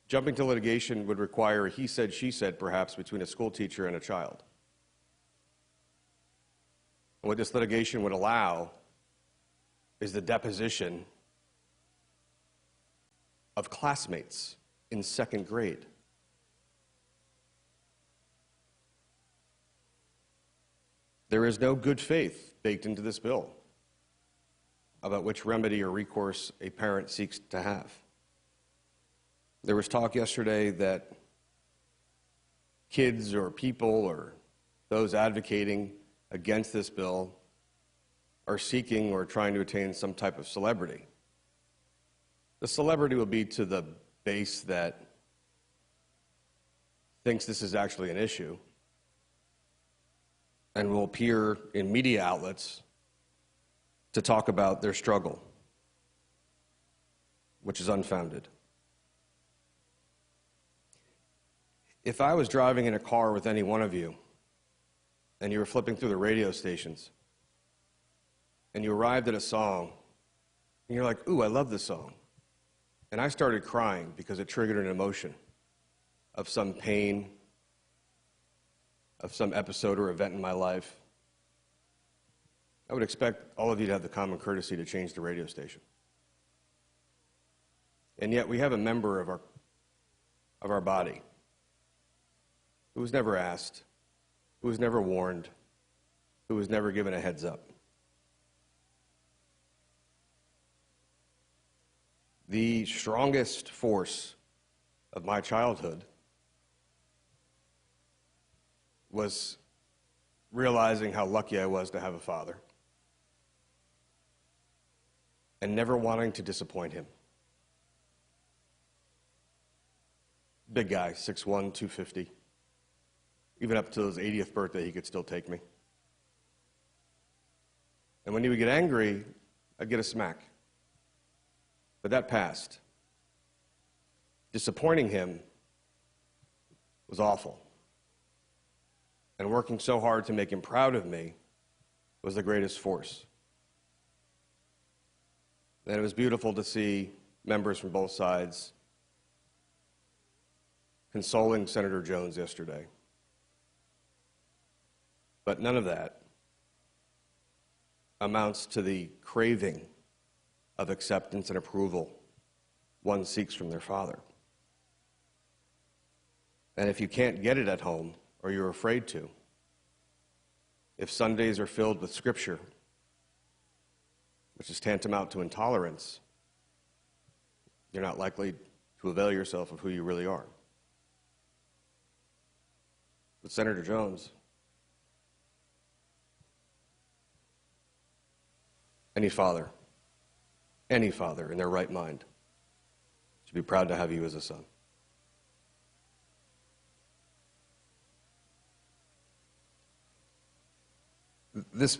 jumping to litigation would require a he said, she said, perhaps, between a school teacher and a child. And what this litigation would allow is the deposition of classmates in second grade. There is no good faith baked into this bill about which remedy or recourse a parent seeks to have. There was talk yesterday that kids or people or those advocating against this bill are seeking or trying to attain some type of celebrity. The celebrity will be to the base that thinks this is actually an issue and will appear in media outlets to talk about their struggle, which is unfounded. If I was driving in a car with any one of you and you were flipping through the radio stations and you arrived at a song and you're like, ooh, I love this song, and I started crying because it triggered an emotion of some pain, of some episode or event in my life, I would expect all of you to have the common courtesy to change the radio station. And yet we have a member of our body who was never asked, who was never warned, who was never given a heads up. The strongest force of my childhood was realizing how lucky I was to have a father and never wanting to disappoint him. Big guy, 6'1", 250. Even up to his 80th birthday, he could still take me. And when he would get angry, I'd get a smack. But that passed. Disappointing him was awful. And working so hard to make him proud of me was the greatest force. And it was beautiful to see members from both sides consoling Senator Jones yesterday. But none of that amounts to the craving of acceptance and approval one seeks from their father. And if you can't get it at home, or you're afraid to, if Sundays are filled with Scripture, which is tantamount to intolerance, you're not likely to avail yourself of who you really are. But Senator Jones, any father in their right mind should be proud to have you as a son. This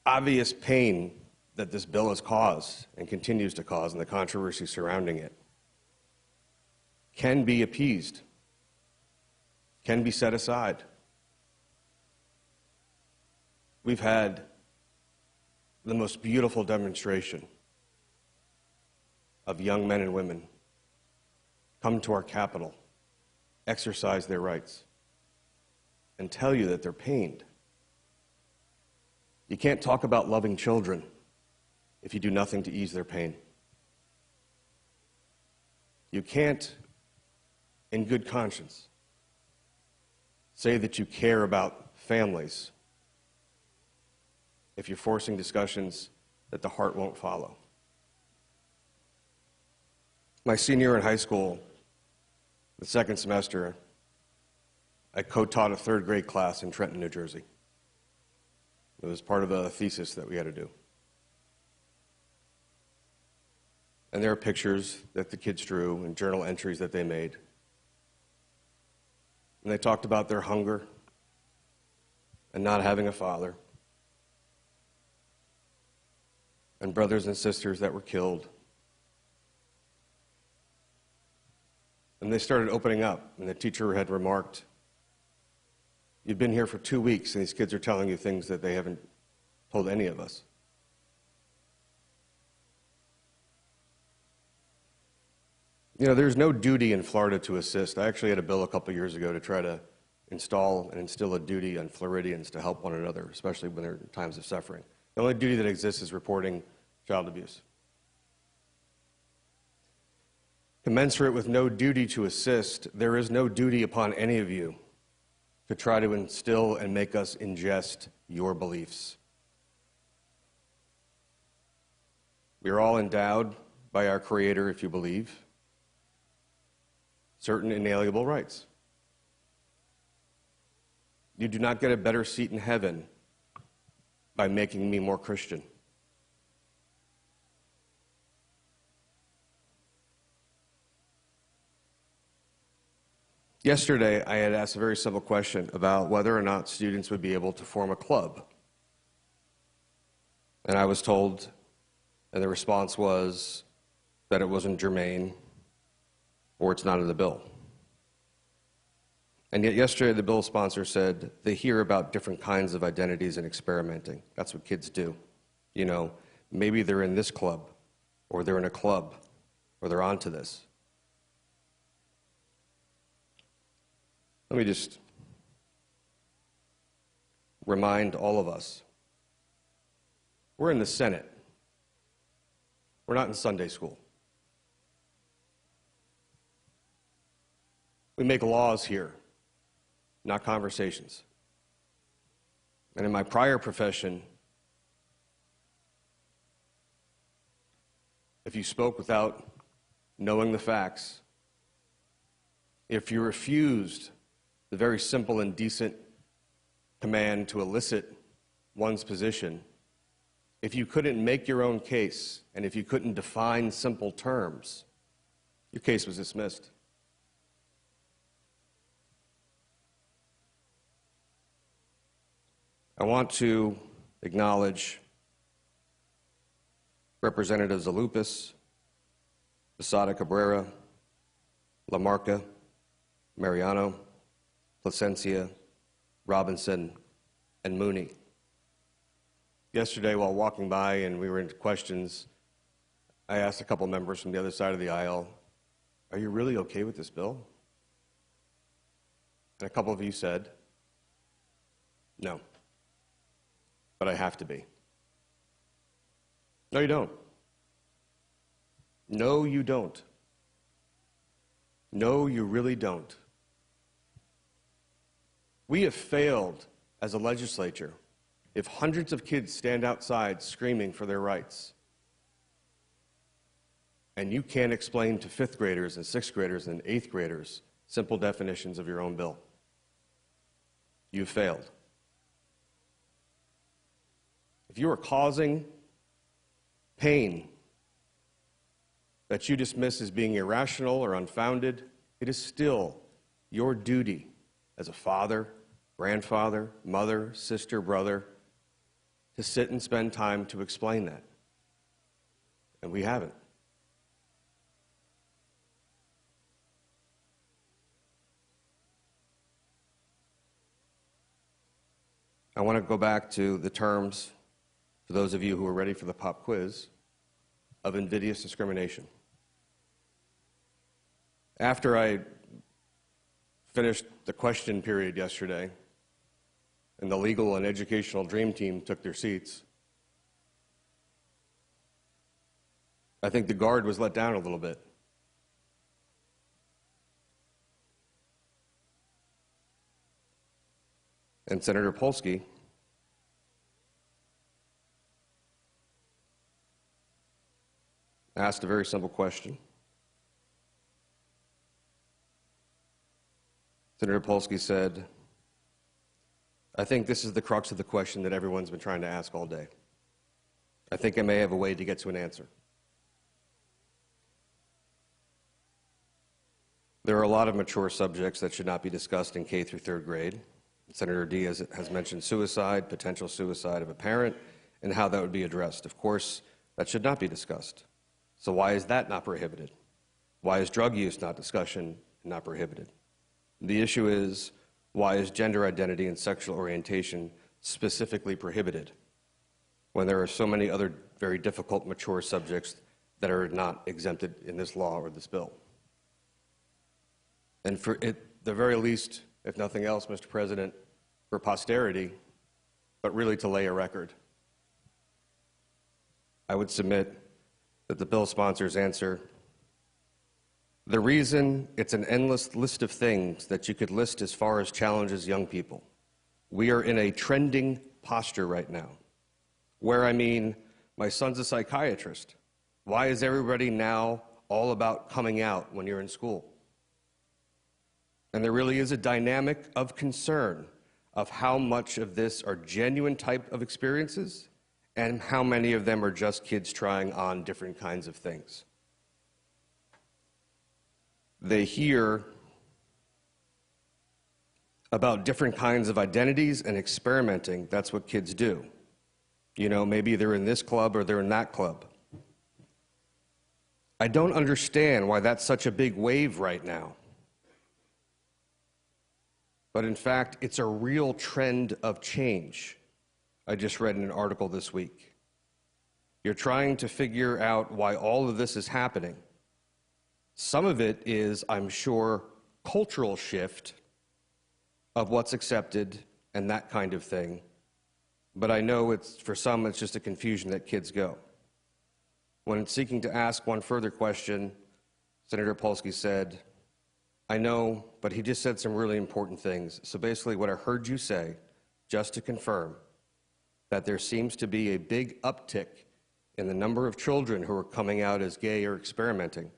obvious pain that this bill has caused and continues to cause, and the controversy surrounding it, can be appeased, can be set aside. We've had the most beautiful demonstration of young men and women come to our Capitol, exercise their rights, and tell you that they're pained. You can't talk about loving children if you do nothing to ease their pain. You can't, in good conscience, say that you care about families if you're forcing discussions that the heart won't follow. My senior year in high school, the second semester, I co-taught a third grade class in Trenton, New Jersey. It was part of a thesis that we had to do. And there are pictures that the kids drew and journal entries that they made. And they talked about their hunger and not having a father, and brothers and sisters that were killed. And they started opening up, and the teacher had remarked, "You've been here for 2 weeks, and these kids are telling you things that they haven't told any of us." You know, there's no duty in Florida to assist. I actually had a bill a couple years ago to try to install and instill a duty on Floridians to help one another, especially when they're in times of suffering. The only duty that exists is reporting child abuse. Commensurate with no duty to assist, there is no duty upon any of you to try to instill and make us ingest your beliefs. We are all endowed by our Creator, if you believe, certain inalienable rights. You do not get a better seat in heaven by making me more Christian. Yesterday, I had asked a very simple question about whether or not students would be able to form a club. And I was told, and the response was that it wasn't germane or it's not in the bill. And yet yesterday, the bill sponsor said they hear about different kinds of identities and experimenting. That's what kids do. You know, maybe they're in this club, or they're in a club, or they're onto this. Let me just remind all of us, we're in the Senate. We're not in Sunday school. We make laws here, not conversations. And in my prior profession, if you spoke without knowing the facts, if you refused the very simple and decent command to elicit one's position, if you couldn't make your own case, and if you couldn't define simple terms, your case was dismissed. I want to acknowledge Representatives Alupis, Posada Cabrera, Lamarca, Mariano, Placencia, Robinson, and Mooney. Yesterday, while walking by and we were into questions, I asked a couple members from the other side of the aisle, "Are you really okay with this bill?" And a couple of you said, "No, but I have to be." No, you don't. No, you don't. No, you really don't. We have failed as a legislature if hundreds of kids stand outside screaming for their rights, and you can't explain to fifth graders and sixth graders and eighth graders simple definitions of your own bill. You've failed. If you are causing pain that you dismiss as being irrational or unfounded, it is still your duty as a father, grandfather, mother, sister, brother, to sit and spend time to explain that. And we haven't. I want to go back to the terms, for those of you who are ready for the pop quiz, of invidious discrimination. After I finished the question period yesterday, and the legal and educational dream team took their seats, I think the guard was let down a little bit. And Senator Polsky asked a very simple question. Senator Polsky said, "I think this is the crux of the question that everyone's been trying to ask all day. I think I may have a way to get to an answer. There are a lot of mature subjects that should not be discussed in K through third grade. Senator Diaz has mentioned suicide, potential suicide of a parent, and how that would be addressed. Of course, that should not be discussed. So why is that not prohibited? Why is drug use not discussion and not prohibited? The issue is, why is gender identity and sexual orientation specifically prohibited when there are so many other very difficult, mature subjects that are not exempted in this law or this bill?" And for at the very least, if nothing else, Mr. President, for posterity, but really to lay a record, I would submit that the bill sponsors answer, the reason it's an endless list of things that you could list as far as challenges young people. We are in a trending posture right now, where I mean, my son's a psychiatrist. Why is everybody now all about coming out when you're in school? And there really is a dynamic of concern of how much of this are genuine type of experiences and how many of them are just kids trying on different kinds of things. They hear about different kinds of identities and experimenting. That's what kids do. You know, maybe they're in this club or they're in that club. I don't understand why that's such a big wave right now. But in fact, it's a real trend of change. I just read in an article this week. You're trying to figure out why all of this is happening. Some of it is, I'm sure, cultural shift of what's accepted and that kind of thing. But I know for some, it's just a confusion that kids go. When seeking to ask one further question, Senator Polsky said, I know, but he just said some really important things. So basically what I heard you say, just to confirm, that there seems to be a big uptick in the number of children who are coming out as gay or experimenting,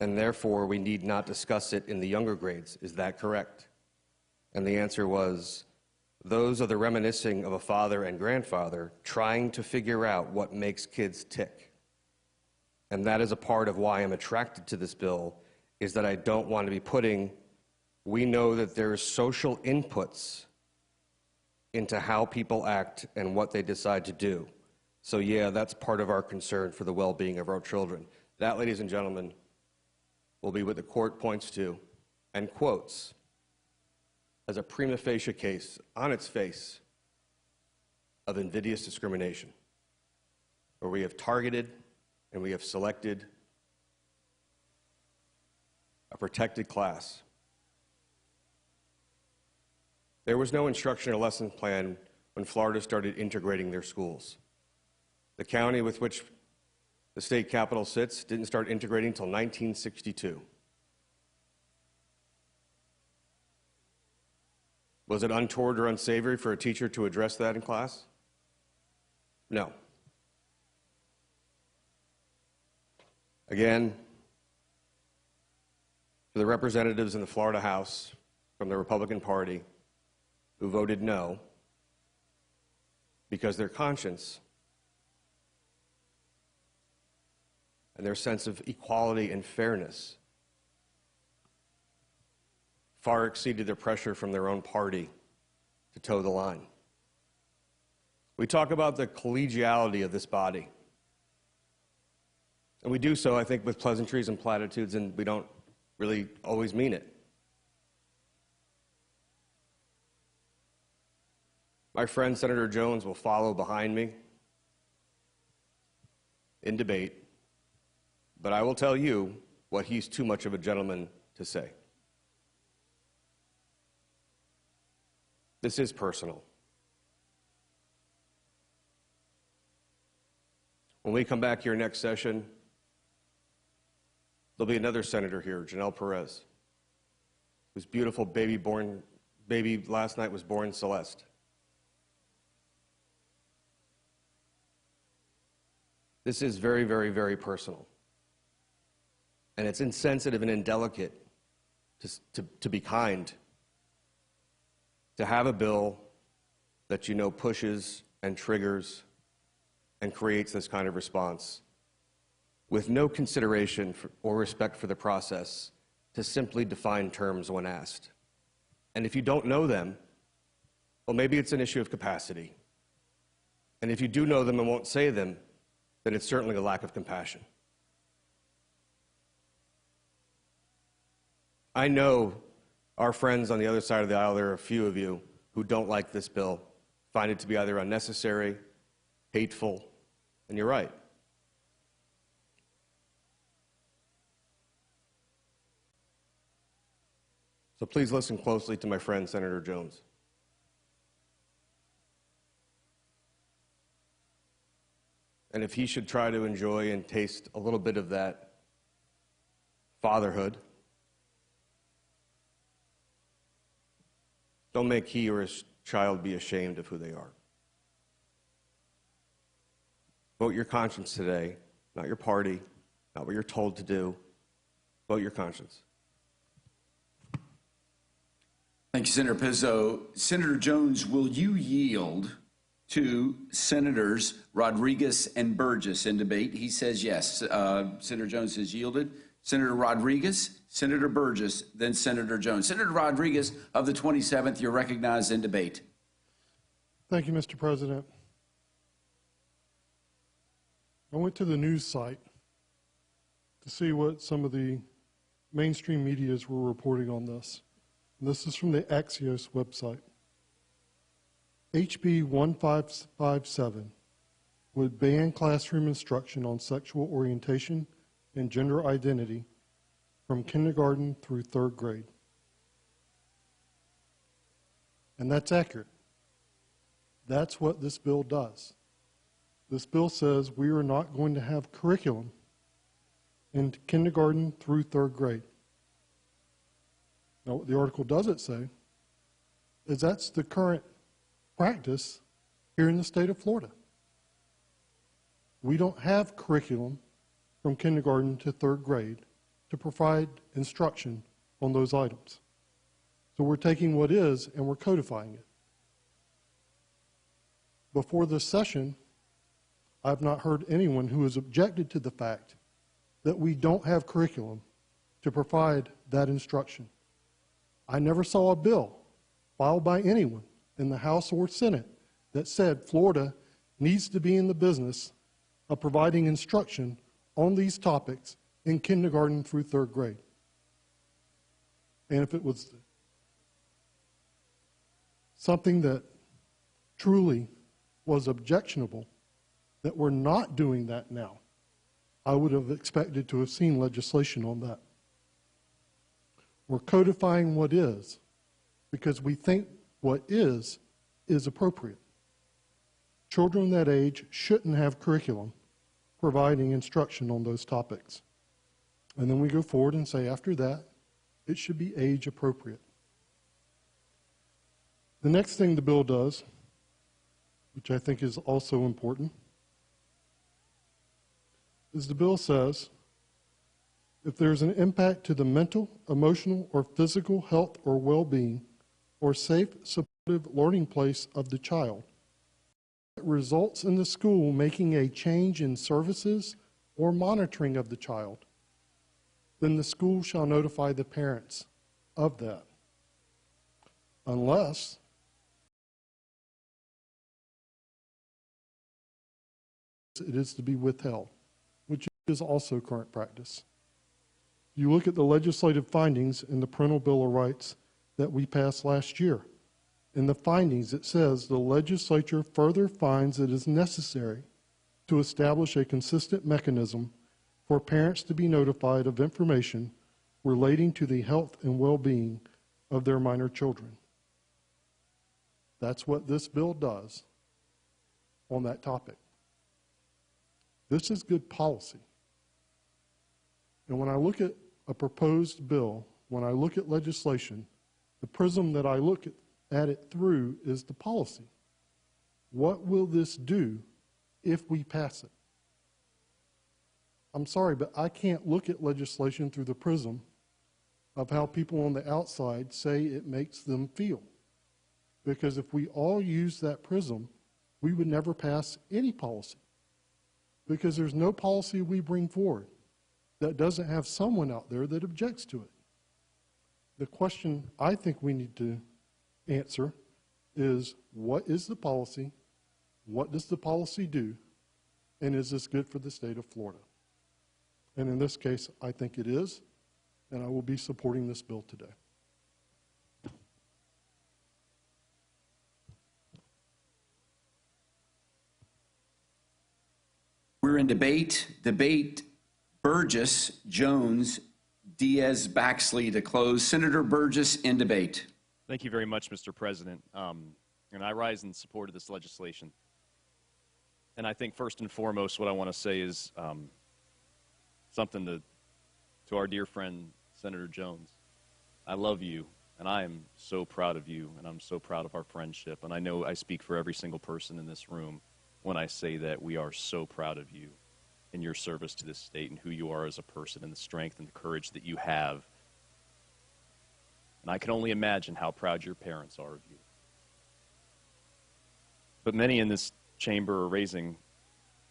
and therefore we need not discuss it in the younger grades. Is that correct? And the answer was, those are the reminiscing of a father and grandfather trying to figure out what makes kids tick. And that is a part of why I'm attracted to this bill, is that I don't want to be putting, we know that there's social inputs into how people act and what they decide to do. So yeah, that's part of our concern for the well-being of our children. That, ladies and gentlemen, will be what the court points to and quotes as a prima facie case, on its face, of invidious discrimination, where we have targeted and we have selected a protected class. There was no instruction or lesson plan when Florida started integrating their schools. The county with which the state capital sits didn't start integrating until 1962. Was it untoward or unsavory for a teacher to address that in class? No. Again, for the representatives in the Florida House from the Republican Party who voted no because their conscience and their sense of equality and fairness far exceeded the pressure from their own party to toe the line. We talk about the collegiality of this body. And we do so, I think, with pleasantries and platitudes, and we don't really always mean it. My friend Senator Jones will follow behind me in debate, but I will tell you what he's too much of a gentleman to say. This is personal. When we come back here next session, there'll be another senator here, Janelle Perez, whose beautiful baby last night was born Celeste. This is very, very, very personal. And it's insensitive and indelicate to be kind, to have a bill that you know pushes and triggers and creates this kind of response with no consideration or respect for the process, to simply define terms when asked. And if you don't know them, well, maybe it's an issue of capacity. And if you do know them and won't say them, then it's certainly a lack of compassion. I know our friends on the other side of the aisle, there are a few of you who don't like this bill, find it to be either unnecessary, hateful, and you're right. So please listen closely to my friend, Senator Jones. And if he should try to enjoy and taste a little bit of that fatherhood, don't make he or his child be ashamed of who they are. Vote your conscience today, not your party, not what you're told to do. Vote your conscience. Thank you, Senator Pizzo. Senator Jones, will you yield to Senators Rodriguez and Burgess in debate? He says yes. Senator Jones has yielded. Senator Rodriguez, Senator Burgess, then Senator Jones. Senator Rodriguez of the 27th, you're recognized in debate. Thank you, Mr. President. I went to the news site to see what some of the mainstream medias were reporting on this. And this is from the Axios website. HB 1557 would ban classroom instruction on sexual orientation and gender identity from kindergarten through third grade. And that's accurate. That's what this bill does. This bill says we are not going to have curriculum in kindergarten through third grade. Now, what the article doesn't say is that's the current practice here in the state of Florida. We don't have curriculum from kindergarten to third grade to provide instruction on those items. So we're taking what is and we're codifying it. Before this session, I've not heard anyone who has objected to the fact that we don't have curriculum to provide that instruction. I never saw a bill filed by anyone in the House or Senate that said Florida needs to be in the business of providing instruction on these topics in kindergarten through third grade. And if it was something that truly was objectionable, that we're not doing that now, I would have expected to have seen legislation on that. We're codifying what is because we think what is appropriate. Children that age shouldn't have curriculum providing instruction on those topics. And then we go forward and say after that, it should be age appropriate. The next thing the bill does, which I think is also important, is the bill says if there's an impact to the mental, emotional, or physical health or well-being or safe, supportive learning place of the child, it results in the school making a change in services or monitoring of the child, then the school shall notify the parents of that, unless it is to be withheld, which is also current practice. You look at the legislative findings in the Parental Bill of Rights that we passed last year. In the findings, it says the legislature further finds it is necessary to establish a consistent mechanism for parents to be notified of information relating to the health and well-being of their minor children. That's what this bill does on that topic. This is good policy. And when I look at a proposed bill, when I look at legislation, the prism that I look at it through is the policy. What will this do if we pass it? I'm sorry, but I can't look at legislation through the prism of how people on the outside say it makes them feel. Because if we all use that prism, we would never pass any policy. Because there's no policy we bring forward that doesn't have someone out there that objects to it. The question I think we need to answer is, what is the policy? What does the policy do? And is this good for the state of Florida? And in this case, I think it is, and I will be supporting this bill today. We're in debate. Burgess, Jones, Diaz-Baxley to close. Senator Burgess in debate. Thank you very much, Mr. President. And I rise in support of this legislation. And I think first and foremost what I want to say is something to our dear friend, Senator Jones. I love you, and I am so proud of you, and I'm so proud of our friendship. And I know I speak for every single person in this room when I say that we are so proud of you and your service to this state and who you are as a person and the strength and the courage that you have. And I can only imagine how proud your parents are of you. But many in this chamber are raising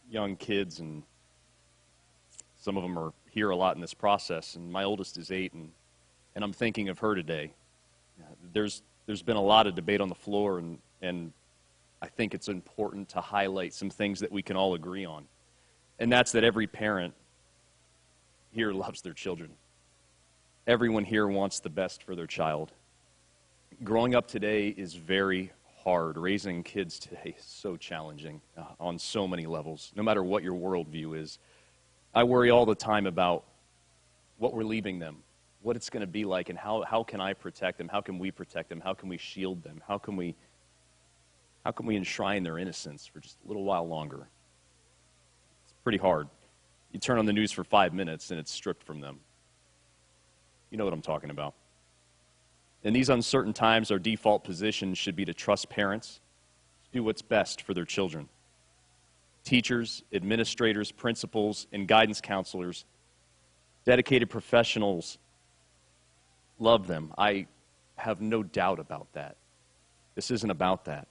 young kids, and some of them are here a lot in this process. And my oldest is 8, and I'm thinking of her today. There's been a lot of debate on the floor, and I think it's important to highlight some things that we can all agree on. And that's that every parent here loves their children. Everyone here wants the best for their child. Growing up today is very hard. Raising kids today is so challenging on so many levels, no matter what your worldview is. I worry all the time about what we're leaving them, what it's going to be like, and how can I protect them? How can we protect them? How can we shield them? How can we enshrine their innocence for just a little while longer? It's pretty hard. You turn on the news for 5 minutes and it's stripped from them. You know what I'm talking about. In these uncertain times, our default position should be to trust parents, to do what's best for their children. Teachers, administrators, principals, and guidance counselors, dedicated professionals, love them. I have no doubt about that. This isn't about that.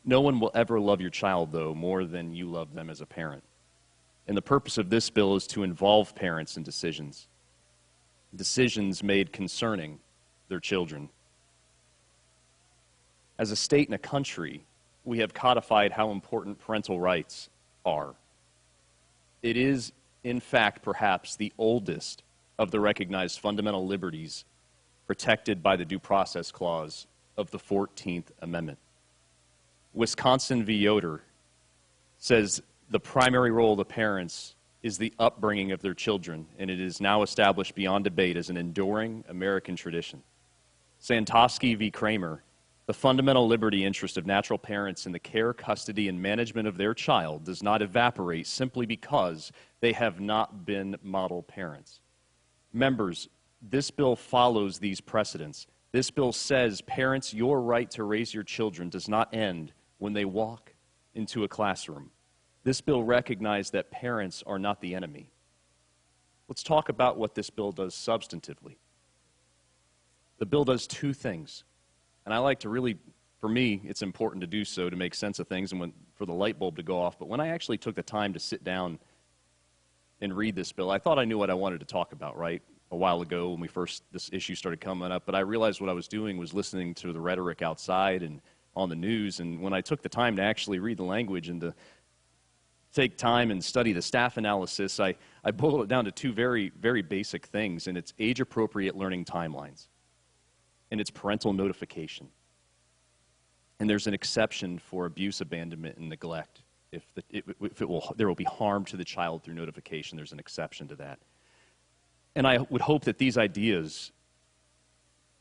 No one will ever love your child, though, more than you love them as a parent. And the purpose of this bill is to involve parents in decisions made concerning their children. As a state and a country, we have codified how important parental rights are. It is, in fact, perhaps the oldest of the recognized fundamental liberties protected by the Due Process Clause of the 14th Amendment. Wisconsin v. Yoder says the primary role of the parents is the upbringing of their children, and it is now established beyond debate as an enduring American tradition. Santosky v. Kramer, the fundamental liberty interest of natural parents in the care, custody, and management of their child does not evaporate simply because they have not been model parents. Members, this bill follows these precedents. This bill says, parents, your right to raise your children does not end when they walk into a classroom. This bill recognizes that parents are not the enemy. Let's talk about what this bill does substantively. The bill does two things, and I like to really, for me, it's important to do so to make sense of things and for the light bulb to go off, but when I actually took the time to sit down and read this bill, I thought I knew what I wanted to talk about, right? A while ago when this issue started coming up, but I realized what I was doing was listening to the rhetoric outside and on the news, and when I took the time to actually read the language and to take time and study the staff analysis, I boiled it down to two very, very basic things, and it's age-appropriate learning timelines, and it's parental notification. And there's an exception for abuse, abandonment, and neglect. There will be harm to the child through notification, there's an exception to that. And I would hope that these ideas,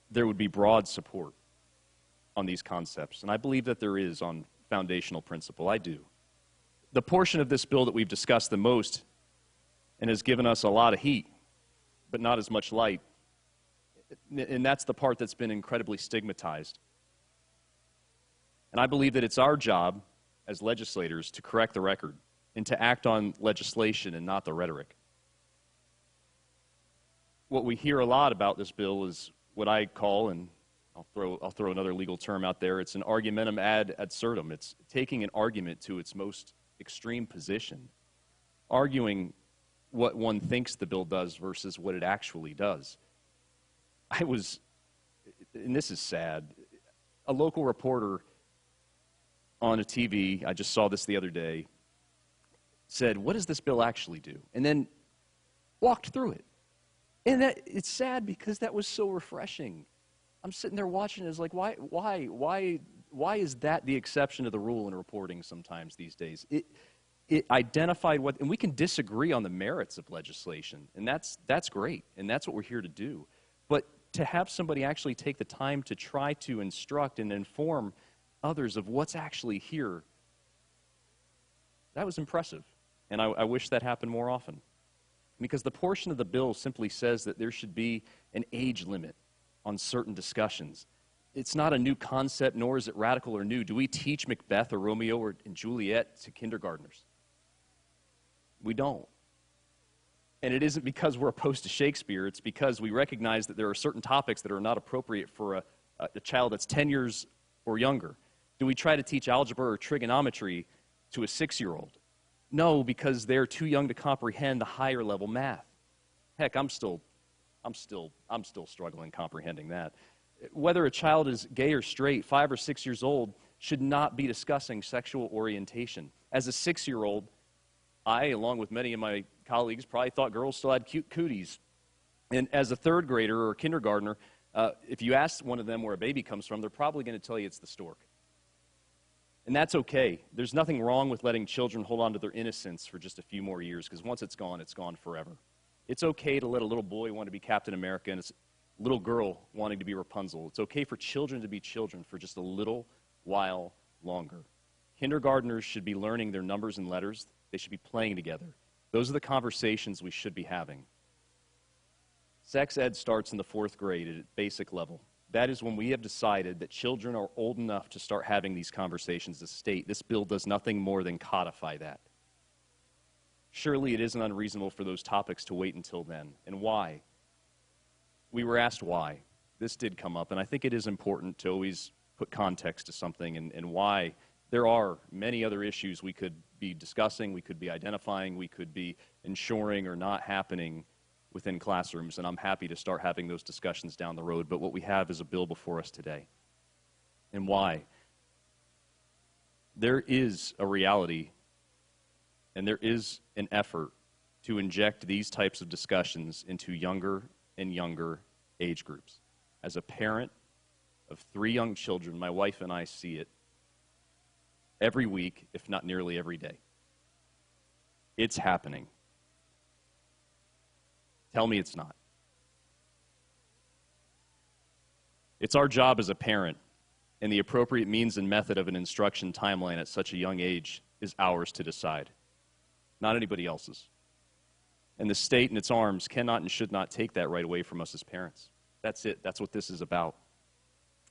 there would be broad support on these concepts. And I believe that there is on foundational principle. I do. The portion of this bill that we've discussed the most and has given us a lot of heat, but not as much light, and that's the part that's been incredibly stigmatized. And I believe that it's our job as legislators to correct the record and to act on legislation and not the rhetoric. What we hear a lot about this bill is what I call, and I'll throw another legal term out there, it's an argumentum ad absurdum. It's taking an argument to its most extreme position, arguing what one thinks the bill does versus what it actually does. And this is sad, a local reporter on a TV, I just saw this the other day, said, what does this bill actually do? And then walked through it. And it's sad because that was so refreshing. I'm sitting there watching it, it's like, why is that the exception to the rule in reporting sometimes these days? it identified what, and we can disagree on the merits of legislation, and that's great, and that's what we're here to do. But to have somebody actually take the time to try to instruct and inform others of what's actually here, that was impressive. And I wish that happened more often. Because the portion of the bill simply says that there should be an age limit on certain discussions. It's not a new concept, nor is it radical or new. Do we teach Macbeth or Romeo and Juliet to kindergartners? We don't. And it isn't because we're opposed to Shakespeare. It's because we recognize that there are certain topics that are not appropriate for a child that's 10 years or younger. Do we try to teach algebra or trigonometry to a 6-year-old? No, because they're too young to comprehend the higher level math. Heck, I'm still struggling comprehending that. Whether a child is gay or straight, 5 or 6 years old, should not be discussing sexual orientation. As a 6-year-old, I, along with many of my colleagues, probably thought girls still had cute cooties. And as a third grader or a kindergartner, if you ask one of them where a baby comes from, they're probably going to tell you it's the stork. And that's okay. There's nothing wrong with letting children hold on to their innocence for just a few more years, because once it's gone forever. It's okay to let a little boy want to be Captain America and a little girl wanting to be Rapunzel. It's okay for children to be children for just a little while longer. Kindergartners should be learning their numbers and letters. They should be playing together. Those are the conversations we should be having. Sex ed starts in the 4th grade at basic level. That is when we have decided that children are old enough to start having these conversations as a state. This bill does nothing more than codify that. Surely it isn't unreasonable for those topics to wait until then. And why? We were asked why. This did come up, and I think it is important to always put context to something and why. There are many other issues we could be discussing, we could be identifying, we could be ensuring or not happening within classrooms, and I'm happy to start having those discussions down the road. But what we have is a bill before us today. And why? There is a reality, and there is an effort to inject these types of discussions into younger and younger age groups. As a parent of 3 young children, my wife and I see it every week, if not nearly every day. It's happening. Tell me it's not. It's our job as a parent, and the appropriate means and method of an instruction timeline at such a young age is ours to decide, not anybody else's. And the state in its arms cannot and should not take that right away from us as parents. That's it. That's what this is about.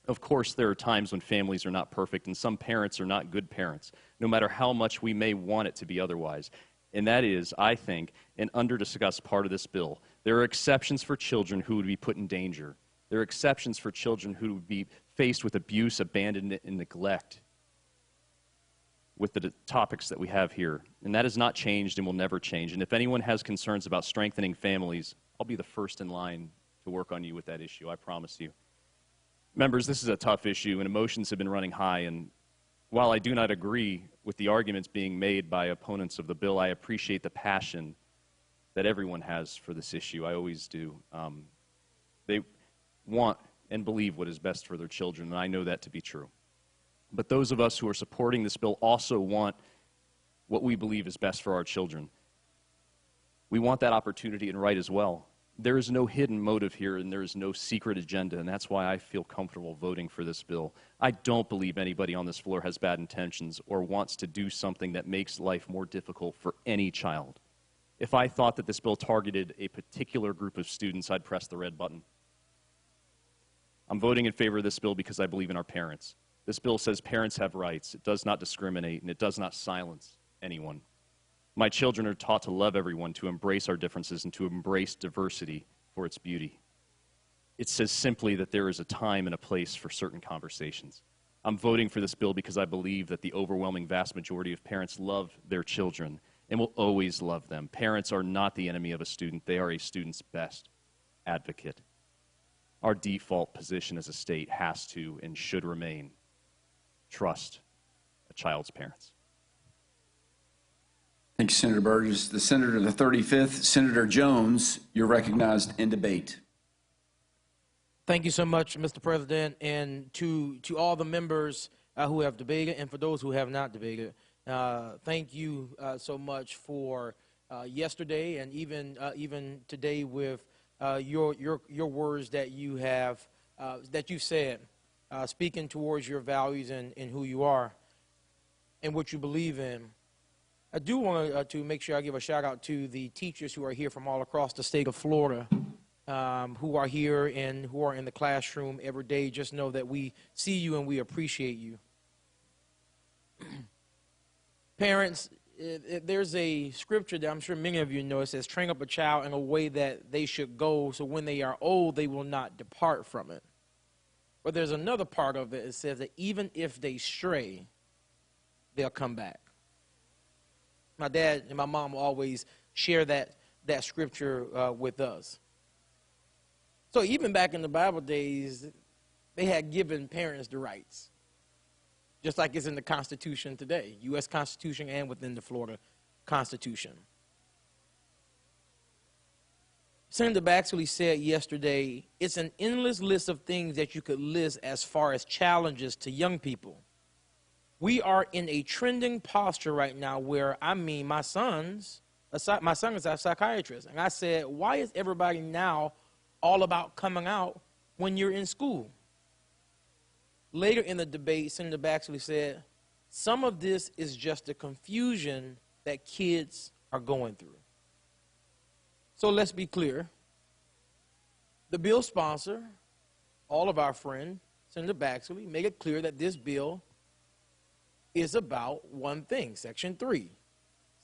Of course, there are times when families are not perfect, and some parents are not good parents, no matter how much we may want it to be otherwise. And that is, I think, an under-discussed part of this bill. There are exceptions for children who would be put in danger. There are exceptions for children who would be faced with abuse, abandonment, and neglect with the topics that we have here. And that has not changed and will never change. And if anyone has concerns about strengthening families, I'll be the first in line to work on you with that issue, I promise you. Members, this is a tough issue, and emotions have been running high. And while I do not agree with the arguments being made by opponents of the bill, I appreciate the passion that everyone has for this issue. I always do. They want and believe what is best for their children, and I know that to be true. But those of us who are supporting this bill also want what we believe is best for our children. We want that opportunity and right as well. There is no hidden motive here, and there is no secret agenda, and that's why I feel comfortable voting for this bill. I don't believe anybody on this floor has bad intentions or wants to do something that makes life more difficult for any child. If I thought that this bill targeted a particular group of students, I'd press the red button. I'm voting in favor of this bill because I believe in our parents. This bill says parents have rights. It does not discriminate, and it does not silence anyone. My children are taught to love everyone, to embrace our differences, and to embrace diversity for its beauty. It says simply that there is a time and a place for certain conversations. I'm voting for this bill because I believe that the overwhelming vast majority of parents love their children and will always love them. Parents are not the enemy of a student. They are a student's best advocate. Our default position as a state has to and should remain trust a child's parents. Thank you, Senator Burgess. The Senator of the 35th, Senator Jones, you're recognized in debate. Thank you so much, Mr. President, and to all the members who have debated and for those who have not debated. Thank you so much for yesterday and even today with your words that you have that you said, speaking towards your values and who you are and what you believe in. I do want to make sure I give a shout out to the teachers who are here from all across the state of Florida, who are here and who are in the classroom every day. Just know that we see you and we appreciate you. Parents, there's a scripture that I'm sure many of you know. It says, train up a child in a way that they should go, so when they are old, they will not depart from it. But there's another part of it. It says that even if they stray, they'll come back. My dad and my mom always share that scripture with us. So even back in the Bible days, they had given parents the rights, just like it's in the Constitution today, U.S. Constitution and within the Florida Constitution. Senator Baxley said yesterday, it's an endless list of things that you could list as far as challenges to young people. We are in a trending posture right now where, my son is a psychiatrist. And I said, why is everybody now all about coming out when you're in school? Later in the debate, Senator Baxley said, some of this is just the confusion that kids are going through. So let's be clear. The bill sponsor, all of our friend, Senator Baxley, made it clear that this bill is about one thing, Section 3,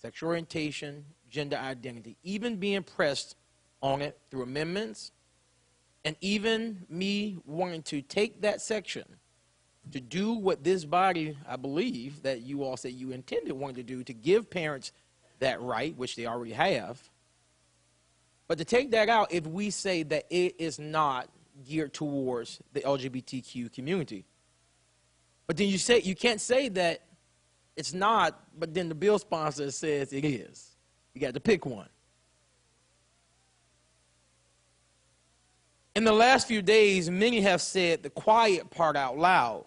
sexual orientation, gender identity, even being pressed on it through amendments, and even me wanting to take that section to do what this body, I believe, that you all said you intended wanting to do, to give parents that right, which they already have. But to take that out, if we say that it is not geared towards the LGBTQ community. But then you can't say that it's not, but then the bill sponsor says it is. You got to pick one. In the last few days, many have said the quiet part out loud.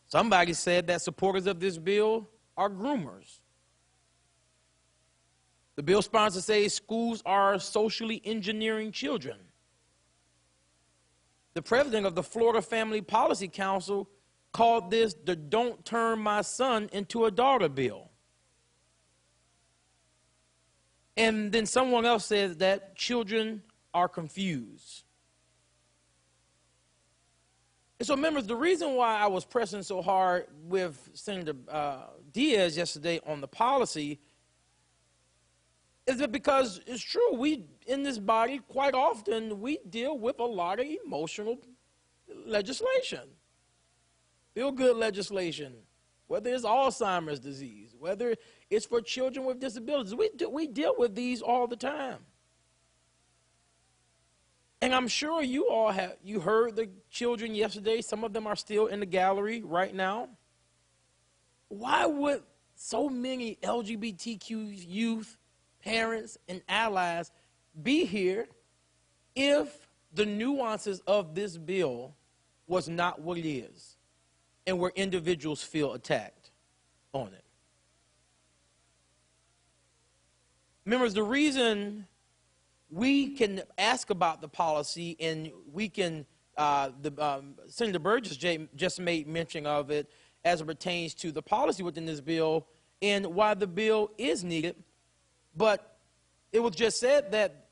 Somebody said that supporters of this bill are groomers. The bill sponsor says schools are socially engineering children. The president of the Florida Family Policy Council called this the Don't Turn My Son Into a Daughter bill. And then someone else says that children are confused. And so, members, the reason why I was pressing so hard with Senator Diaz yesterday on the policy is that because it's true, we in this body quite often we deal with a lot of emotional legislation, feel-good legislation, whether it's Alzheimer's disease, whether it's for children with disabilities. We deal with these all the time. And I'm sure you all you heard the children yesterday. Some of them are still in the gallery right now. Why would so many LGBTQ youth, parents, and allies be here if the nuances of this bill was not what it is and where individuals feel attacked on it? Members, the reason we can ask about the policy, and we can, Senator Burgess just made mention of it as it pertains to the policy within this bill and why the bill is needed. But it was just said that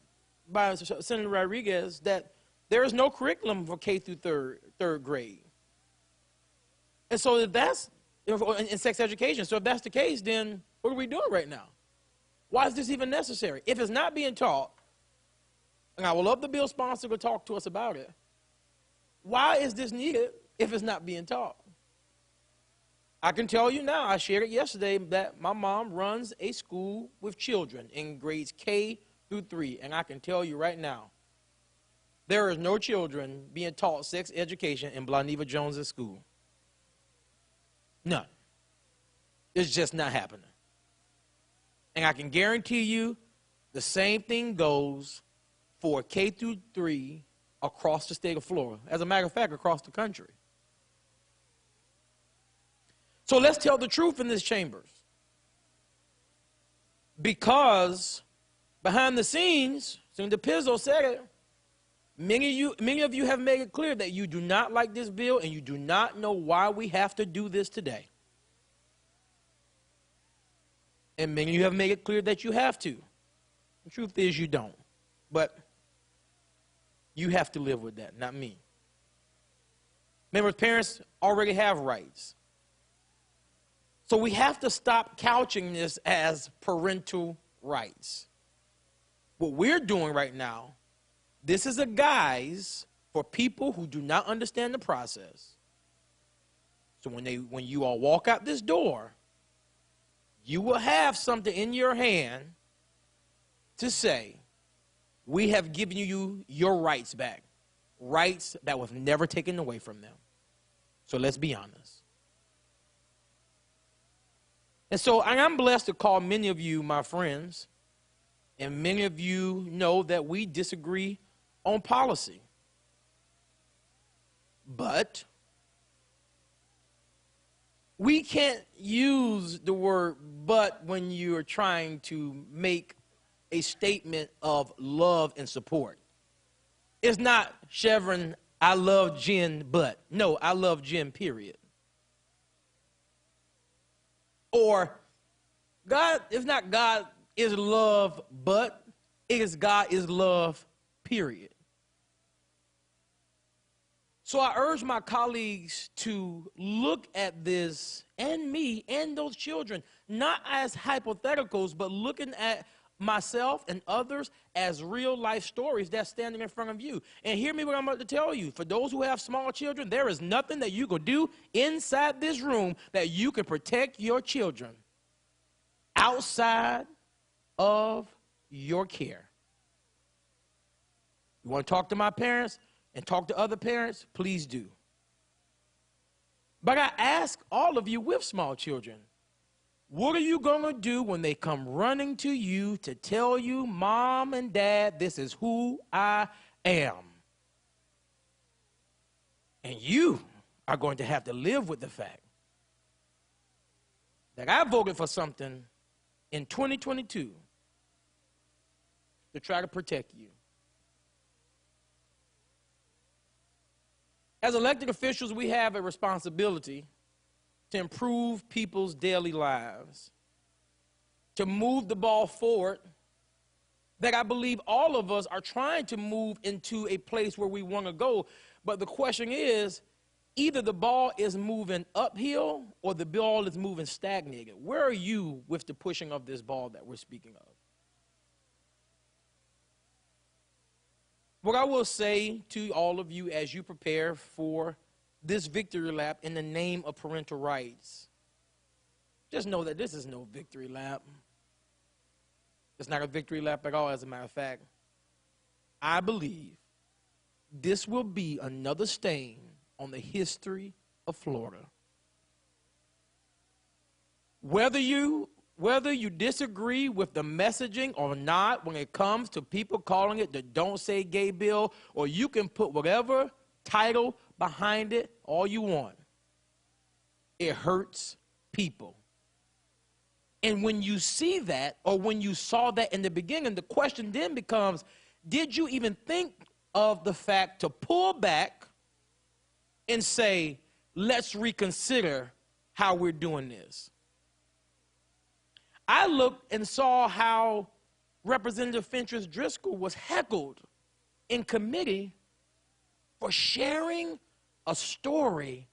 by Senator Rodriguez that there is no curriculum for K through third grade. And so if that's in sex education, so if that's the case, then what are we doing right now? Why is this even necessary? If it's not being taught, and I would love the bill sponsor to talk to us about it, why is this needed if it's not being taught? I can tell you now, I shared it yesterday, that my mom runs a school with children in grades K through 3, and I can tell you right now, there is no children being taught sex education in Blaniva Jones's school. None. It's just not happening. And I can guarantee you the same thing goes for K through 3 across the state of Florida. As a matter of fact, across the country. So let's tell the truth in this chambers. Because behind the scenes, Senator Pizzo said it, many of you have made it clear that you do not like this bill and you do not know why we have to do this today. And many of you have made it clear that you have to. The truth is you don't. But you have to live with that, not me. Remember, parents already have rights. So we have to stop couching this as parental rights. What we're doing right now, this is a guise for people who do not understand the process. So when you all walk out this door, you will have something in your hand to say, we have given you your rights back. Rights that was never taken away from them. So let's be honest. And so I'm blessed to call many of you my friends. And many of you know that we disagree on policy. But we can't use the word but when you're trying to make a statement of love and support. It's not, Chevron, I love Jen, but. No, I love Jen, period. Or, God, it's not God is love, but. It is God is love, period. So I urge my colleagues to look at this, and me, and those children, not as hypotheticals, but looking at myself and others as real life stories that's standing in front of you. And hear me what I'm about to tell you. For those who have small children, there is nothing that you can do inside this room that you can protect your children outside of your care. You want to talk to my parents and talk to other parents? Please do. But I ask all of you with small children, what are you going to do when they come running to you to tell you, Mom and Dad, this is who I am? And you are going to have to live with the fact that I voted for something in 2022 to try to protect you. As elected officials, we have a responsibility to improve people's daily lives, to move the ball forward, that I believe all of us are trying to move into a place where we want to go. But the question is, either the ball is moving uphill or the ball is moving stagnated. Where are you with the pushing of this ball that we're speaking of? What I will say to all of you as you prepare for this victory lap in the name of parental rights, just know that this is no victory lap. It's not a victory lap at all, as a matter of fact. I believe this will be another stain on the history of Florida. Whether you disagree with the messaging or not when it comes to people calling it the Don't Say Gay bill, or you can put whatever title behind it all you want, it hurts people. And when you see that, or when you saw that in the beginning, the question then becomes, did you even think of the fact to pull back and say, let's reconsider how we're doing this? I looked and saw how Representative Fentress Driscoll was heckled in committee for sharing a story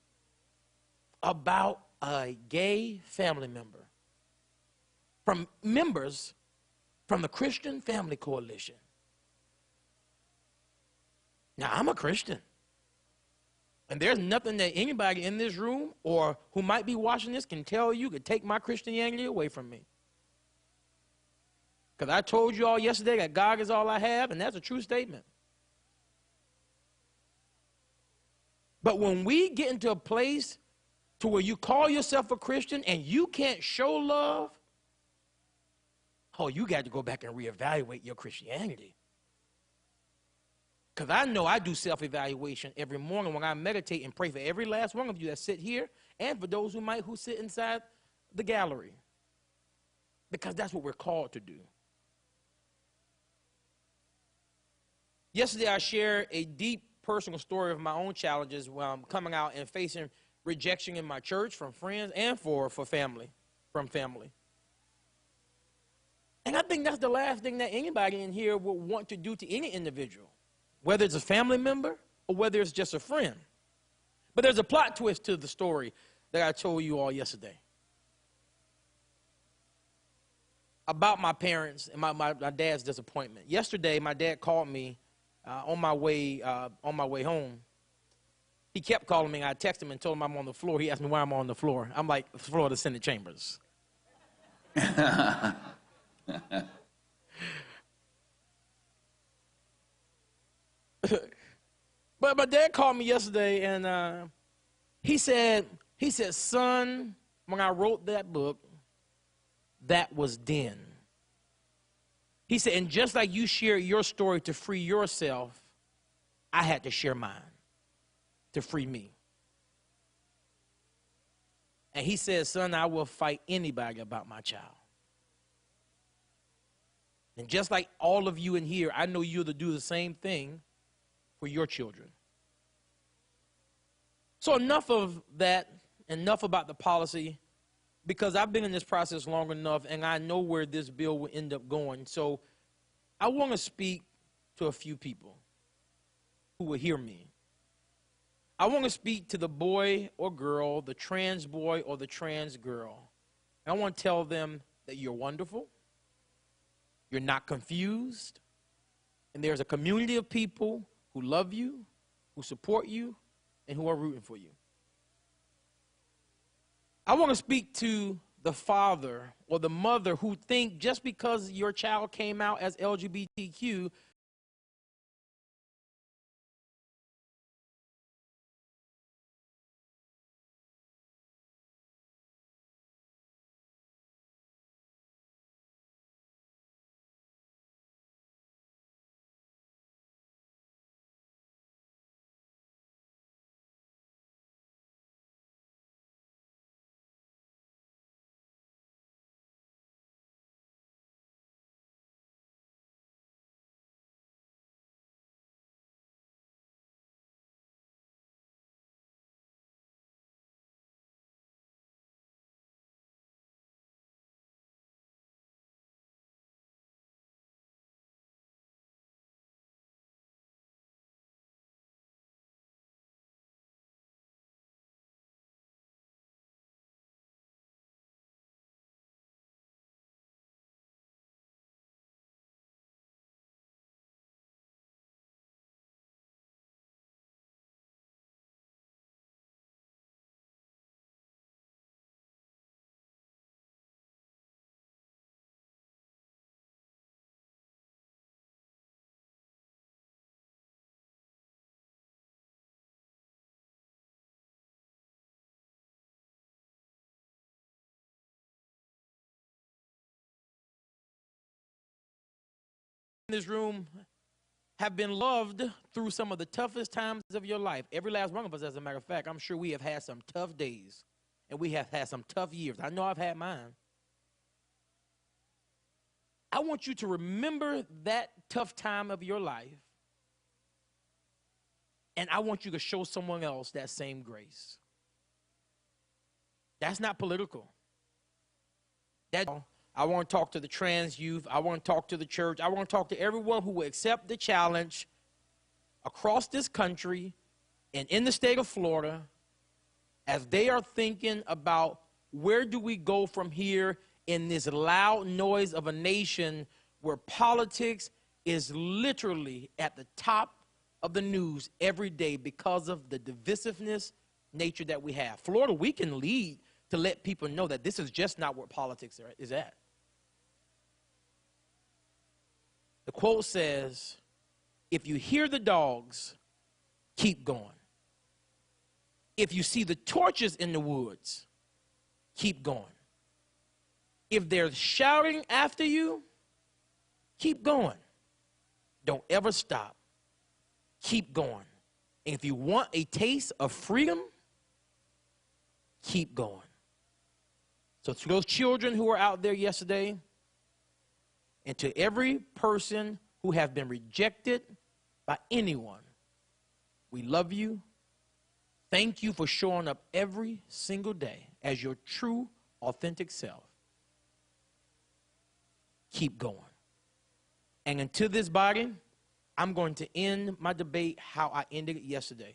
about a gay family member from members from the Christian Family Coalition. Now, I'm a Christian. And there's nothing that anybody in this room or who might be watching this can tell you could take my Christianity away from me. Because I told you all yesterday that God is all I have, and that's a true statement. But when we get into a place to where you call yourself a Christian and you can't show love, oh, you got to go back and reevaluate your Christianity. Because I know I do self-evaluation every morning when I meditate and pray for every last one of you that sit here and for those who sit inside the gallery, because that's what we're called to do. Yesterday, I shared a deep personal story of my own challenges when I'm coming out and facing rejection in my church from friends and from family. And I think that's the last thing that anybody in here would want to do to any individual, whether it's a family member or whether it's just a friend. But there's a plot twist to the story that I told you all yesterday about my parents and my dad's disappointment. Yesterday, my dad called me on my way home. He kept calling me. I texted him and told him I'm on the floor. He asked me why I'm on the floor. I'm like, the floor of the Senate chambers. But my dad called me yesterday, and he said, son, when I wrote that book, that was then. He said, and just like you shared your story to free yourself, I had to share mine to free me. And he said, son, I will fight anybody about my child. And just like all of you in here, I know you'll do the same thing for your children. So enough of that, enough about the policy, because I've been in this process long enough and I know where this bill will end up going. So I want to speak to a few people who will hear me. I want to speak to the boy or girl, the trans boy or the trans girl. And I want to tell them that you're wonderful, you're not confused, and there's a community of people who love you, who support you, and who are rooting for you. I want to speak to the father or the mother who think just because your child came out as LGBTQ, in this room have been loved through some of the toughest times of your life. Every last one of us, as a matter of fact, I'm sure we have had some tough days, and we have had some tough years. I know I've had mine. I want you to remember that tough time of your life, and I want you to show someone else that same grace. That's not political. I want to talk to the trans youth. I want to talk to the church. I want to talk to everyone who will accept the challenge across this country and in the state of Florida as they are thinking about where do we go from here in this loud noise of a nation where politics is literally at the top of the news every day because of the divisiveness nature that we have. Florida, we can lead to let people know that this is just not where politics is at. The quote says, if you hear the dogs, keep going. If you see the torches in the woods, keep going. If they're shouting after you, keep going. Don't ever stop. Keep going. And if you want a taste of freedom, keep going. So to those children who were out there yesterday, and to every person who have been rejected by anyone, we love you. Thank you for showing up every single day as your true, authentic self. Keep going. And until this body, I'm going to end my debate how I ended it yesterday.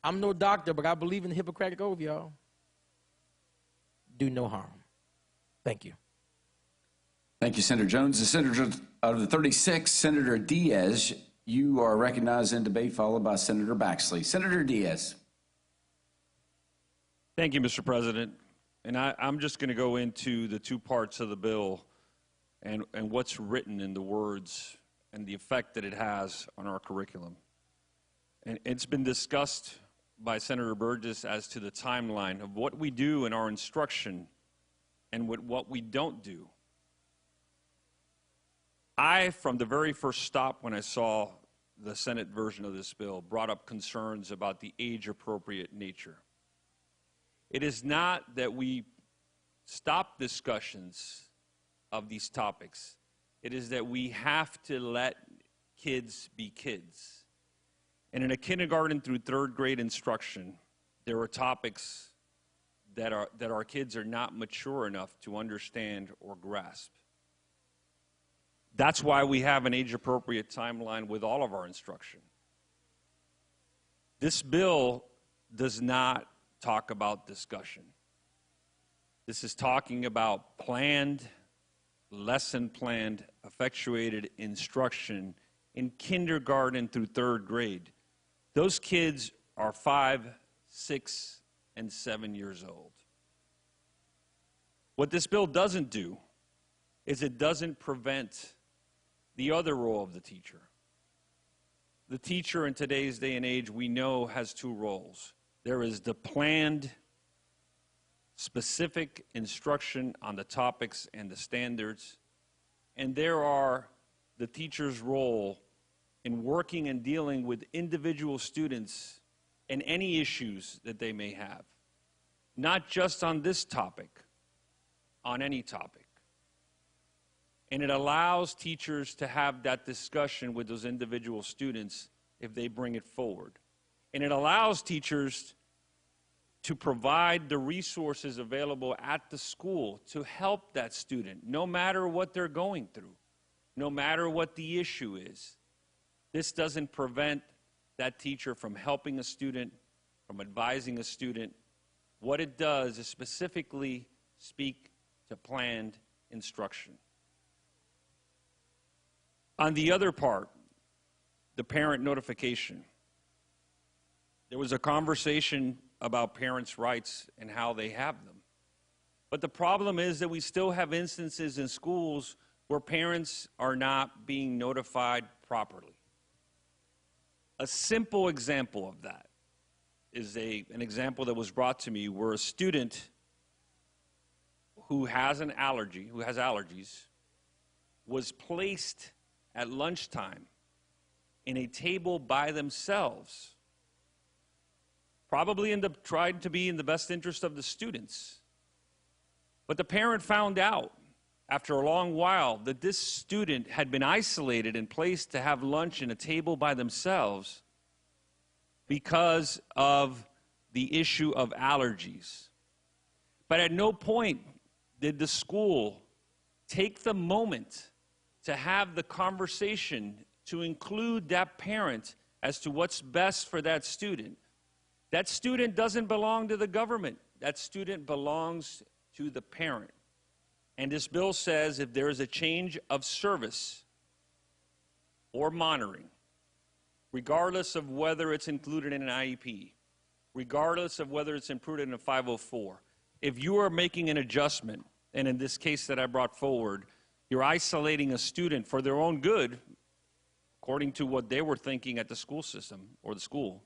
I'm no doctor, but I believe in the Hippocratic Oath, y'all. Do no harm. Thank you. Thank you, Senator Jones. The Senator out of the 36, Senator Diaz, you are recognized in debate, followed by Senator Baxley. Senator Diaz. Thank you, Mr. President. And I'm just going to go into the two parts of the bill and what's written in the words and the effect that it has on our curriculum. And it's been discussed by Senator Burgess as to the timeline of what we do in our instruction and what we don't do. I, from the very first stop when I saw the Senate version of this bill, brought up concerns about the age-appropriate nature. It is not that we stop discussions of these topics. It is that we have to let kids be kids. And in a kindergarten through third grade instruction, there are topics that our kids are not mature enough to understand or grasp. That's why we have an age-appropriate timeline with all of our instruction. This bill does not talk about discussion. This is talking about planned, lesson-planned, effectuated instruction in kindergarten through third grade. Those kids are 5, 6, and 7 years old. What this bill doesn't do is it doesn't prevent the other role of the teacher. The teacher in today's day and age, we know, has two roles. There is the planned, specific instruction on the topics and the standards, and there are the teacher's role in working and dealing with individual students and any issues that they may have, not just on this topic, on any topic. And it allows teachers to have that discussion with those individual students if they bring it forward. And it allows teachers to provide the resources available at the school to help that student, no matter what they're going through, no matter what the issue is. This doesn't prevent that teacher from helping a student, from advising a student. What it does is specifically speak to planned instruction. On the other part, the parent notification, there was a conversation about parents' rights and how they have them. But the problem is that we still have instances in schools where parents are not being notified properly. A simple example of that is an example that was brought to me where a student who has allergies, was placed at lunchtime in a table by themselves, probably tried to be in the best interest of the students. But the parent found out after a long while that this student had been isolated and placed to have lunch in a table by themselves because of the issue of allergies. But at no point did the school take the moment to have the conversation to include that parent as to what's best for that student. That student doesn't belong to the government. That student belongs to the parent. And this bill says if there is a change of service or monitoring, regardless of whether it's included in an IEP, regardless of whether it's included in a 504, if you are making an adjustment, and in this case that I brought forward, you're isolating a student for their own good, according to what they were thinking at the school system or the school,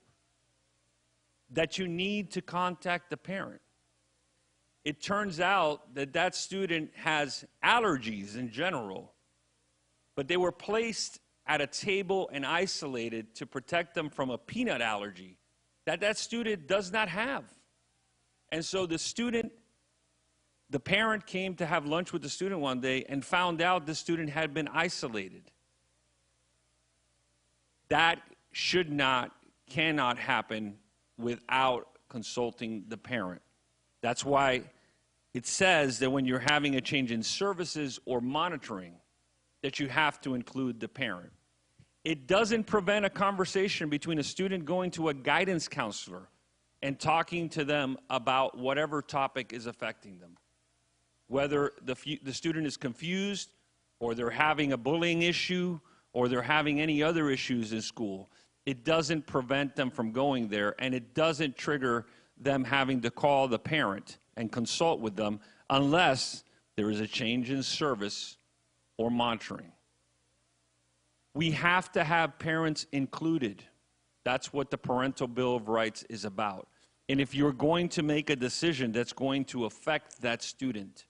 that you need to contact the parent. It turns out that that student has allergies in general, but they were placed at a table and isolated to protect them from a peanut allergy that student does not have. And so the parent came to have lunch with the student one day and found out the student had been isolated. That cannot happen without consulting the parent. That's why it says that when you're having a change in services or monitoring, that you have to include the parent. It doesn't prevent a conversation between a student going to a guidance counselor and talking to them about whatever topic is affecting them. Whether the student is confused, or they're having a bullying issue, or they're having any other issues in school, it doesn't prevent them from going there, and it doesn't trigger them having to call the parent and consult with them unless there is a change in service or monitoring. We have to have parents included. That's what the Parental Bill of Rights is about. And if you're going to make a decision that's going to affect that student,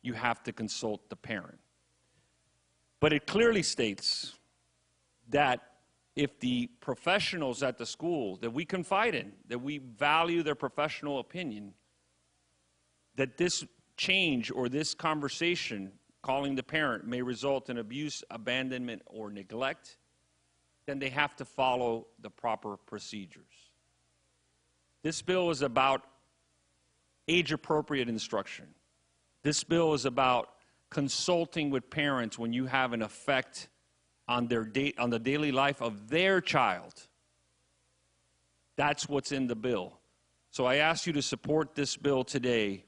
you have to consult the parent. But it clearly states that if the professionals at the school that we confide in, that we value their professional opinion, that this change or this conversation, calling the parent, may result in abuse, abandonment, or neglect, then they have to follow the proper procedures. This bill is about age-appropriate instruction. This bill is about consulting with parents when you have an effect on the daily life of their child. That's what's in the bill. So I ask you to support this bill today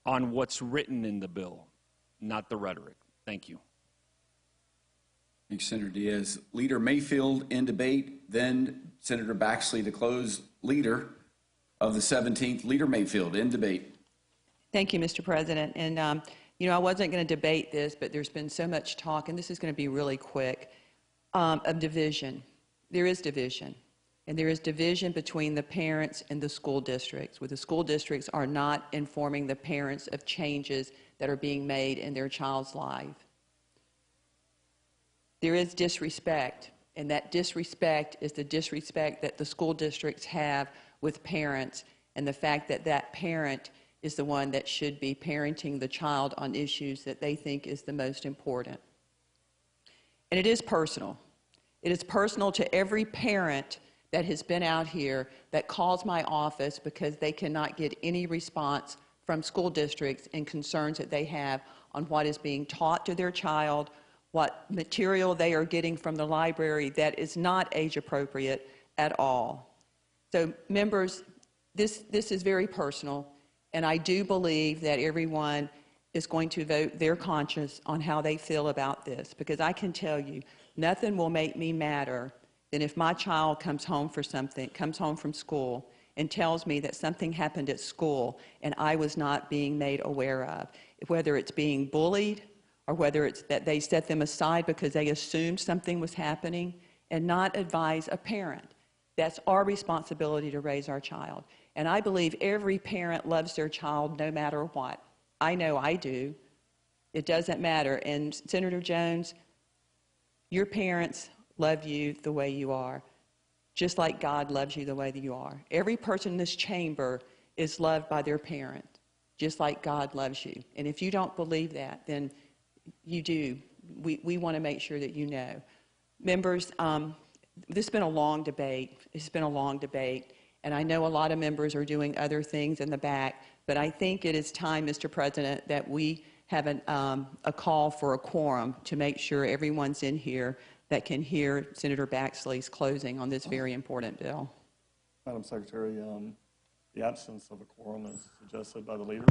on what's written in the bill, not the rhetoric. Thank you. Thanks, Senator Diaz. Leader Mayfield in debate, then Senator Baxley to close. Leader of the 17th, Leader Mayfield in debate. Thank you, Mr. President. And, you know, I wasn't going to debate this, but there's been so much talk, and this is going to be really quick, of division. There is division. And there is division between the parents and the school districts, where the school districts are not informing the parents of changes that are being made in their child's life. There is disrespect, and that disrespect is the disrespect that the school districts have with parents, and the fact that that parent is the one that should be parenting the child on issues that they think is the most important. And it is personal. It is personal to every parent that has been out here that calls my office because they cannot get any response from school districts and concerns that they have on what is being taught to their child, what material they are getting from the library that is not age appropriate at all. So members, this is very personal, and I do believe that everyone is going to vote their conscience on how they feel about this, because I can tell you, nothing will make me madder than if my child comes home from school and tells me that something happened at school and I was not being made aware of, whether it's being bullied or whether it's that they set them aside because they assumed something was happening and not advise a parent. That's our responsibility to raise our child. And I believe every parent loves their child no matter what. I know I do. It doesn't matter. And Senator Jones, your parents love you the way you are, just like God loves you the way that you are. Every person in this chamber is loved by their parent, just like God loves you. And if you don't believe that, then you do. We want to make sure that you know. Members, this has been a long debate. It's been a long debate. And I know a lot of members are doing other things in the back, but I think it is time, Mr. President, that we have a call for a quorum to make sure everyone's in here that can hear Senator Baxley's closing on this very important bill. Madam Secretary, the absence of a quorum is suggested by the leader.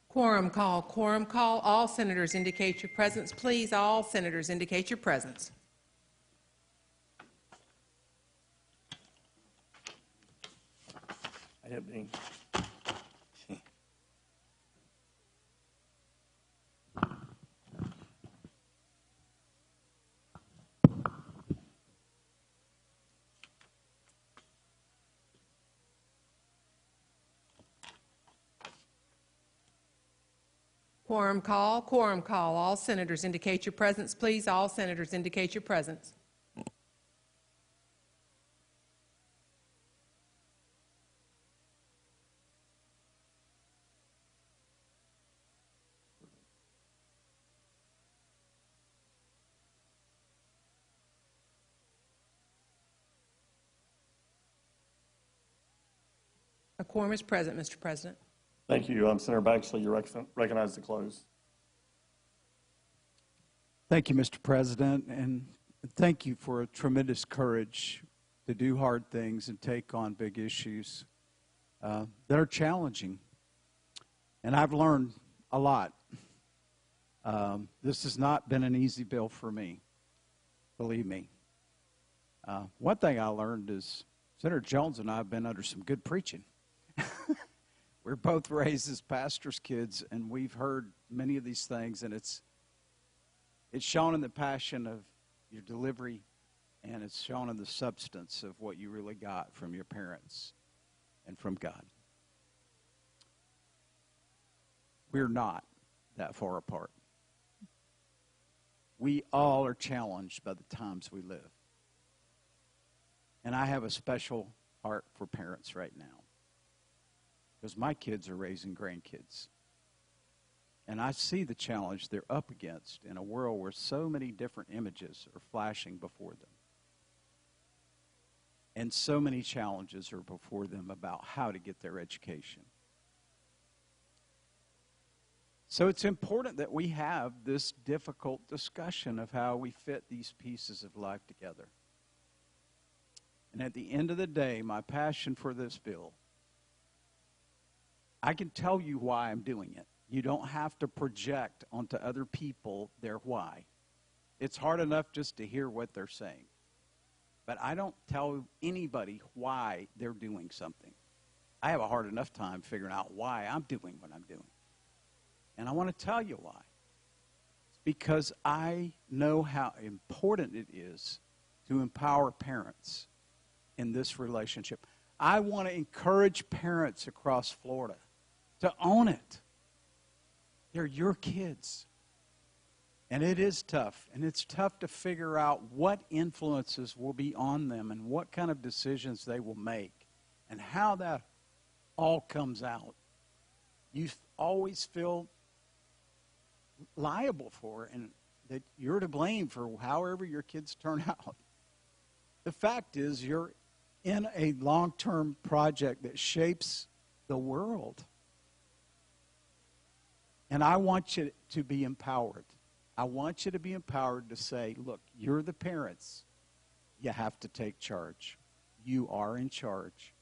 Quorum call, quorum call. All senators indicate your presence. Please, all senators indicate your presence. I hit me. Quorum call, quorum call. All senators indicate your presence. Please, all senators indicate your presence. A quorum is present, Mr. President. Thank you. Senator Baxley, you're recognized to close. Thank you, Mr. President, and thank you for a tremendous courage to do hard things and take on big issues that are challenging. And I've learned a lot. This has not been an easy bill for me, believe me. One thing I learned is Senator Jones and I have been under some good preaching. We're both raised as pastors' kids, and we've heard many of these things, and it's shown in the passion of your delivery, and it's shown in the substance of what you really got from your parents and from God. We're not that far apart. We all are challenged by the times we live. And I have a special heart for parents right now, because my kids are raising grandkids. And I see the challenge they're up against in a world where so many different images are flashing before them. And so many challenges are before them about how to get their education. So it's important that we have this difficult discussion of how we fit these pieces of life together. And at the end of the day, my passion for this bill, I can tell you why I'm doing it. You don't have to project onto other people their why. It's hard enough just to hear what they're saying. But I don't tell anybody why they're doing something. I have a hard enough time figuring out why I'm doing what I'm doing. And I want to tell you why. It's because I know how important it is to empower parents in this relationship. I want to encourage parents across Florida to own it. They're your kids. And it is tough. And it's tough to figure out what influences will be on them and what kind of decisions they will make and how that all comes out. You always feel liable for and that you're to blame for however your kids turn out. The fact is you're in a long-term project that shapes the world. And I want you to be empowered. I want you to be empowered to say, look, you're the parents. You have to take charge. You are in charge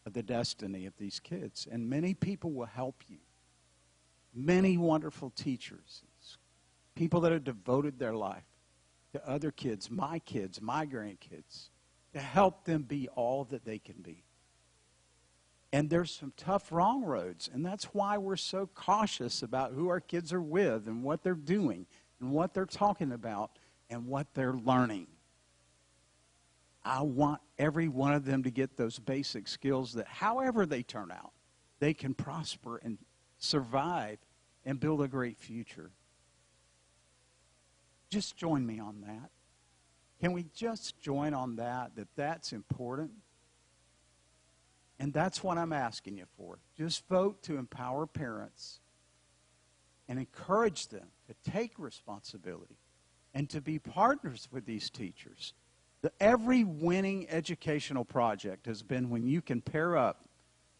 of the destiny of these kids. And many people will help you. Many wonderful teachers, people that have devoted their life to other kids, my grandkids, to help them be all that they can be. And there's some tough wrong roads, and that's why we're so cautious about who our kids are with and what they're doing and what they're talking about and what they're learning. I want every one of them to get those basic skills that however they turn out, they can prosper and survive and build a great future. Just join me on that. Can we just join on that that's important? And that's what I'm asking you for. Just vote to empower parents and encourage them to take responsibility and to be partners with these teachers. Every winning educational project has been when you can pair up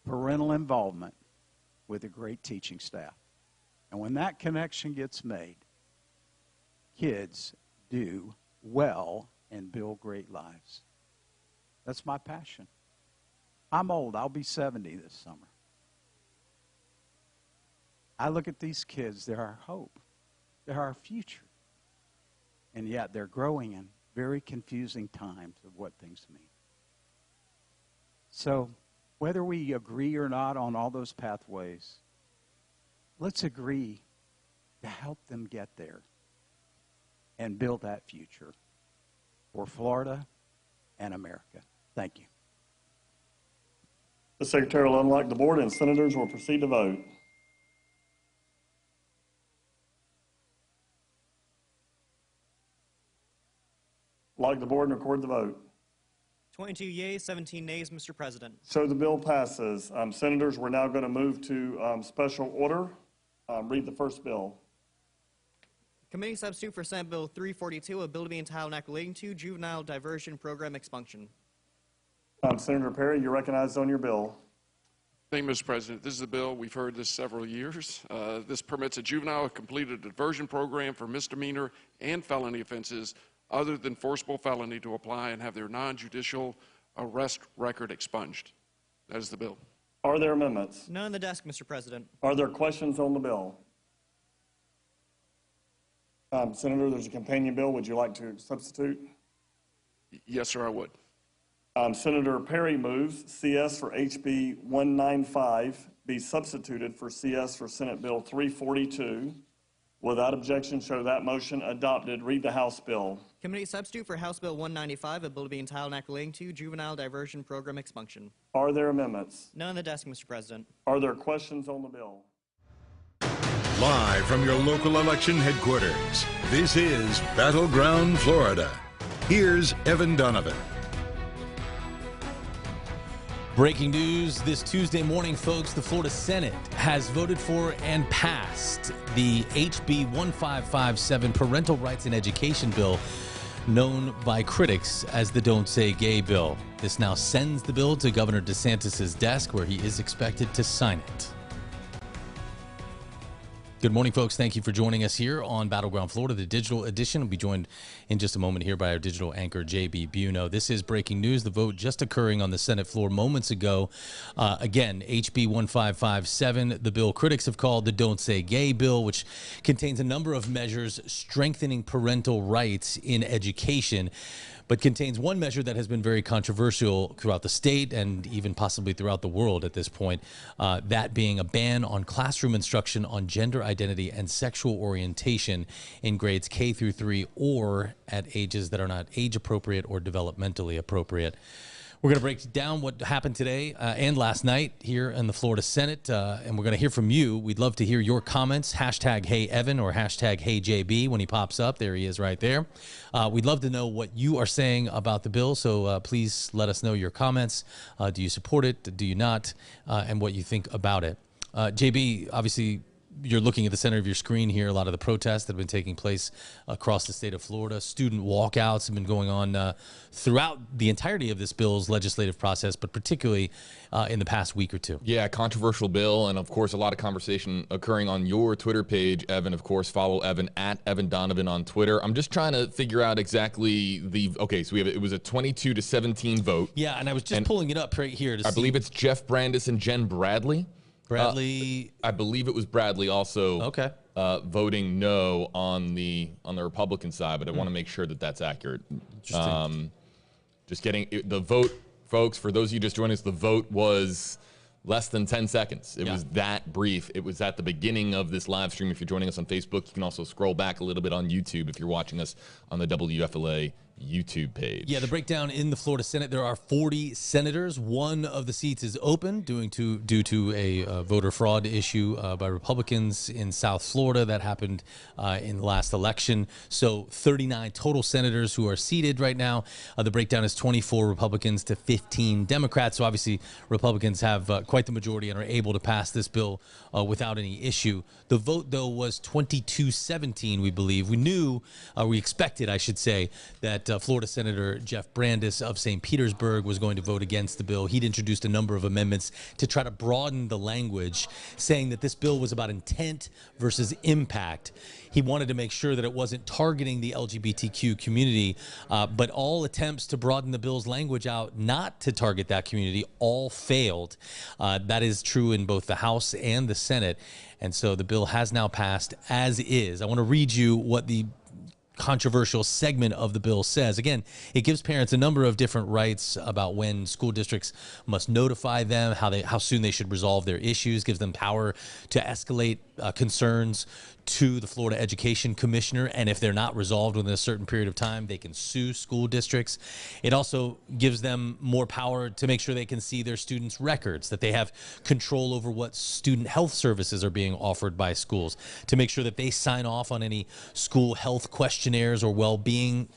parental involvement with a great teaching staff. And when that connection gets made, kids do well and build great lives. That's my passion. I'm old. I'll be 70 this summer. I look at these kids. They're our hope. They're our future. And yet they're growing in very confusing times of what things mean. So whether we agree or not on all those pathways, let's agree to help them get there and build that future for Florida and America. Thank you. The Secretary will unlock the board and senators will proceed to vote. Lock the board and record the vote. 22 yeas, 17 nays, Mr. President. So the bill passes. Senators, we're now going to move to special order. Read the first bill. Committee substitute for Senate Bill 342, a bill to be entitled and act relating to Juvenile Diversion Program Expunction. Senator Perry, you're recognized on your bill. Thank you, Mr. President. This is a bill, we've heard this several years. This permits a juvenile who completed a diversion program for misdemeanor and felony offenses other than forcible felony to apply and have their non-judicial arrest record expunged. That is the bill. Are there amendments? None on the desk, Mr. President. Are there questions on the bill? Senator, there's a companion bill. Would you like to substitute? Yes, sir, I would. Senator Perry moves CS for HB 195 be substituted for CS for Senate Bill 342. Without objection, show that motion adopted. Read the House bill. Committee substitute for House Bill 195, a bill to be entitled and relating to Juvenile Diversion Program expunction. Are there amendments? None on the desk, Mr. President. Are there questions on the bill? Live from your local election headquarters, this is Battleground, Florida. Here's Evan Donovan. Breaking news this Tuesday morning, folks. The Florida Senate has voted for and passed the HB 1557 Parental Rights in Education bill, known by critics as the Don't Say Gay bill. This now sends the bill to Governor DeSantis' desk, where he is expected to sign it. Good morning, folks. Thank you for joining us here on Battleground Florida, the digital edition. We'll be joined in just a moment here by our digital anchor, JB Buno. This is breaking news. The vote just occurring on the Senate floor moments ago. Again, HB 1557, the bill critics have called the Don't Say Gay bill, which contains a number of measures strengthening parental rights in education, but contains one measure that has been very controversial throughout the state and even possibly throughout the world at this point, that being a ban on classroom instruction on gender identity and sexual orientation in grades K through 3 or at ages that are not age appropriate or developmentally appropriate. We're going to break down what happened today and last night here in the Florida Senate, and we're going to hear from you. We'd love to hear your comments, hashtag HeyEvan or hashtag HeyJB when he pops up. There he is right there. We'd love to know what you are saying about the bill, so please let us know your comments. Do you support it? Do you not? And what you think about it. JB, obviously, you're looking at the center of your screen here. A lot of the protests that have been taking place across the state of Florida. Student walkouts have been going on throughout the entirety of this bill's legislative process, but particularly in the past week or two. Yeah, controversial bill, and of course a lot of conversation occurring on your Twitter page, Evan. Of course, follow Evan at Evan Donovan on Twitter. I'm just trying to figure out exactly okay, so it was a 22-17 vote. Yeah, and I was just pulling it up right here to see. I believe it's Jeff Brandis and Jen Bradley. Bradley, I believe it was Bradley also voting no on the Republican side, but I want to make sure that that's accurate. Just getting the vote, folks, for those of you just joining us, the vote was less than 10 seconds. It was that brief. It was at the beginning of this live stream. If you're joining us on Facebook, you can also scroll back a little bit on YouTube if you're watching us on the WFLA YouTube page. Yeah, the breakdown in the Florida Senate, there are 40 senators. One of the seats is open due to a voter fraud issue by Republicans in South Florida that happened in the last election. So 39 total senators who are seated right now. The breakdown is 24 Republicans to 15 Democrats. So obviously Republicans have quite the majority and are able to pass this bill without any issue. The vote, though, was 22-17, we believe. We knew, we expected, I should say, that Florida Senator Jeff Brandis of St. Petersburg was going to vote against the bill. He'd introduced a number of amendments to try to broaden the language, saying that this bill was about intent versus impact. He wanted to make sure that it wasn't targeting the LGBTQ community, but all attempts to broaden the bill's language out not to target that community all failed. That is true in both the House and the Senate, and so the bill has now passed as is. I want to read you what the controversial segment of the bill says. Again, it gives parents a number of different rights about when school districts must notify them, how soon they should resolve their issues, gives them power to escalate concerns to the Florida Education Commissioner, and if they're not resolved within a certain period of time, they can sue school districts. It also gives them more power to make sure they can see their students' records, that they have control over what student health services are being offered by schools, to make sure that they sign off on any school health questionnaires or well-being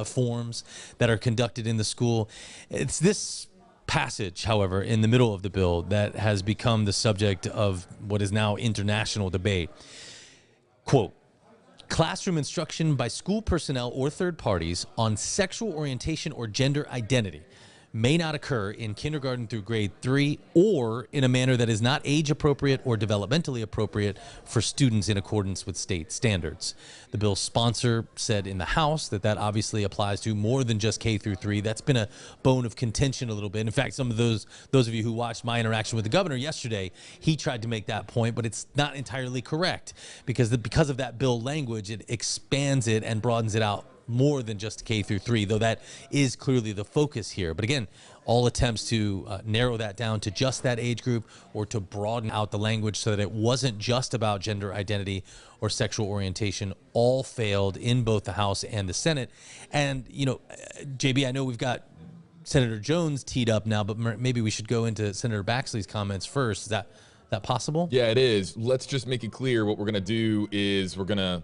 forms that are conducted in the school. It's this passage, however, in the middle of the bill that has become the subject of what is now international debate. Quote, classroom instruction by school personnel or third parties on sexual orientation or gender identity may not occur in kindergarten through grade 3 or in a manner that is not age appropriate or developmentally appropriate for students in accordance with state standards. The bill's sponsor said in the House that that obviously applies to more than just K through 3. That's been a bone of contention a little bit. In fact, some of those of you who watched my interaction with the governor yesterday, he tried to make that point, but it's not entirely correct because of that bill language, it expands it and broadens it out more than just K through 3, though that is clearly the focus here. But again, all attempts to narrow that down to just that age group or to broaden out the language so that it wasn't just about gender identity or sexual orientation all failed in both the House and the Senate. And, you know, JB, I know we've got Senator Jones teed up now, but maybe we should go into Senator Baxley's comments first. Is that possible? Yeah, it is. Let's just make it clear what we're going to do is we're going to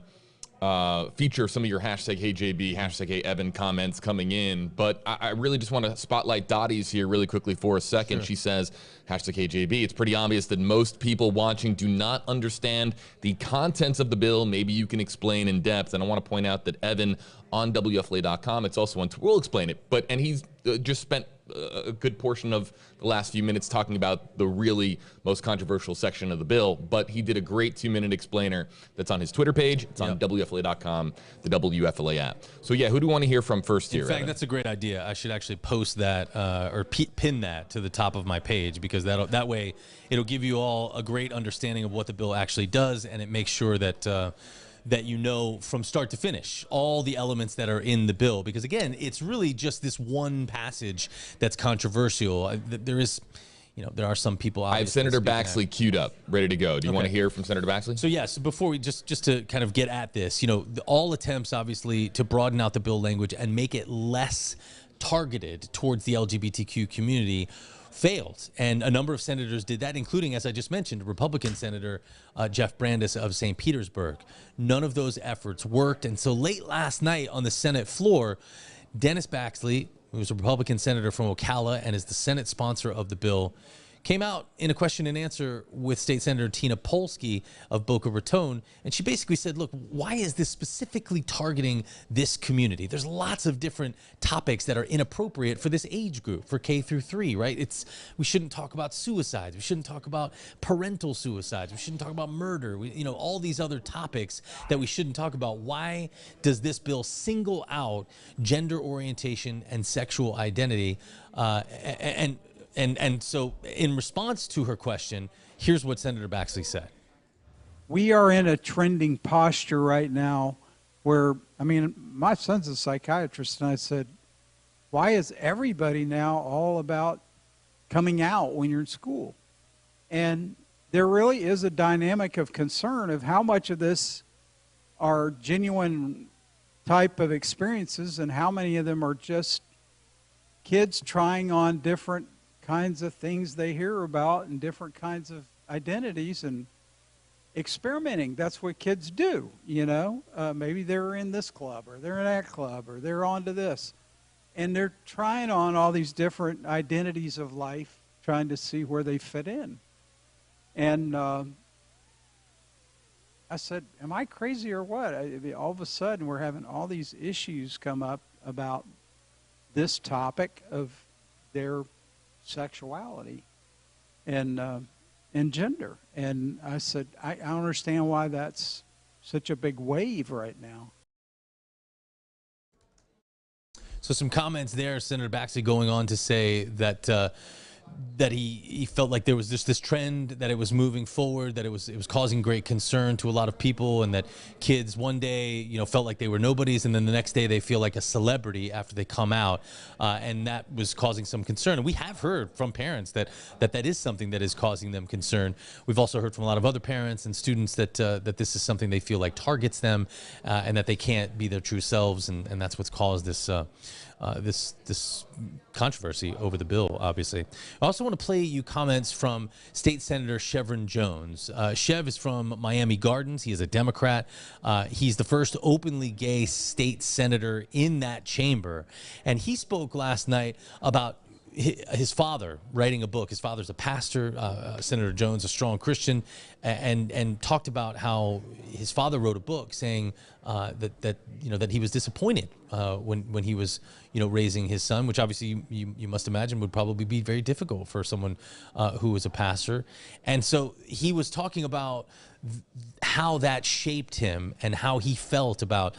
feature some of your hashtag HeyJB, hashtag HeyEvan comments coming in, but I really just want to spotlight Dottie's here really quickly for a second. Sure. She says, hashtag HeyJB, it's pretty obvious that most people watching do not understand the contents of the bill. Maybe you can explain in depth. And I want to point out that Evan on WFLA.com, it's also on, we'll explain it, and he's just spent a good portion of the last few minutes talking about the really most controversial section of the bill, but he did a great 2-minute explainer that's on his Twitter page. It's on WFLA.com, the WFLA app. So yeah, who do we want to hear from first here? In fact, that's a great idea. I should actually post that or pin that to the top of my page because that way it'll give you all a great understanding of what the bill actually does, and it makes sure that that you know from start to finish all the elements that are in the bill, because again, it's really just this one passage that's controversial. There are some people. I have Senator Baxley queued up, ready to go. Do you want to hear from Senator Baxley? So yes, before we just to kind of get at this, all attempts obviously to broaden out the bill language and make it less targeted towards the LGBTQ community failed, and a number of senators did that, including, as I just mentioned, Republican Senator Jeff Brandes of St. Petersburg. None of those efforts worked, and so late last night on the Senate floor, Dennis Baxley, who is a Republican senator from Ocala and is the Senate sponsor of the bill, came out in a question and answer with State Senator Tina Polsky of Boca Raton, and she basically said, look, why is this specifically targeting this community? There's lots of different topics that are inappropriate for this age group, for K through 3, right? We shouldn't talk about suicides. We shouldn't talk about parental suicides. We shouldn't talk about murder. All these other topics that we shouldn't talk about. Why does this bill single out gender orientation and sexual identity? And so in response to her question, here's what Senator Baxley said. We are in a trending posture right now where, my son's a psychiatrist, and I said, why is everybody now all about coming out when you're in school? And there really is a dynamic of concern of how much of this are genuine type of experiences and how many of them are just kids trying on different kinds of things they hear about and different kinds of identities and experimenting. That's what kids do, maybe they're in this club or they're in that club or they're on to this, and they're trying on all these different identities of life, trying to see where they fit in. And I said, am I crazy or what? All of a sudden we're having all these issues come up about this topic of their sexuality and gender. And I said, I don't understand why that's such a big wave right now. So some comments there, Senator Baxley going on to say that that he felt like there was just this trend, that it was moving forward, that it was causing great concern to a lot of people, and that kids one day felt like they were nobodies, and then the next day they feel like a celebrity after they come out, and that was causing some concern. And we have heard from parents that is something that is causing them concern. We've also heard from a lot of other parents and students that this is something they feel like targets them, and that they can't be their true selves, and that's what's caused this this controversy over the bill, obviously. I also want to play you comments from State Senator Chevron Jones. Chev is from Miami Gardens. He is a Democrat. He's the first openly gay state senator in that chamber. And he spoke last night about his father writing a book. His father's a pastor, Senator Jones, a strong Christian, and talked about how his father wrote a book saying that he was disappointed when he was raising his son, which obviously you must imagine would probably be very difficult for someone who was a pastor. And so he was talking about how that shaped him and how he felt about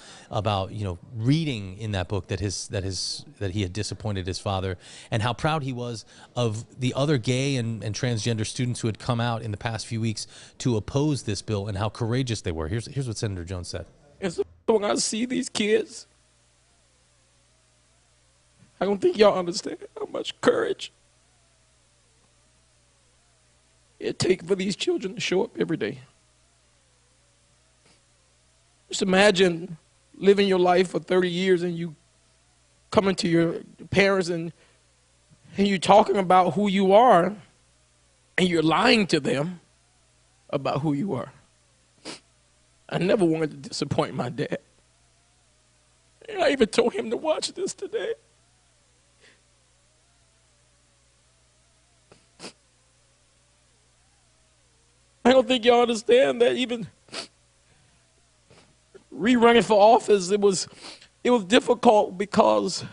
reading in that book that he had disappointed his father, and how proud he was of the other gay and transgender students who had come out in the past few weeks to oppose this bill, and how courageous they were. Here's what Senator Jones said. And so when I see these kids, I don't think y'all understand how much courage it takes for these children to show up every day. Just imagine living your life for 30 years and you coming to your parents and you're talking about who you are and you're lying to them about who you are. I never wanted to disappoint my dad. And I even told him to watch this today. I don't think y'all understand that even rerunning for office, it was difficult because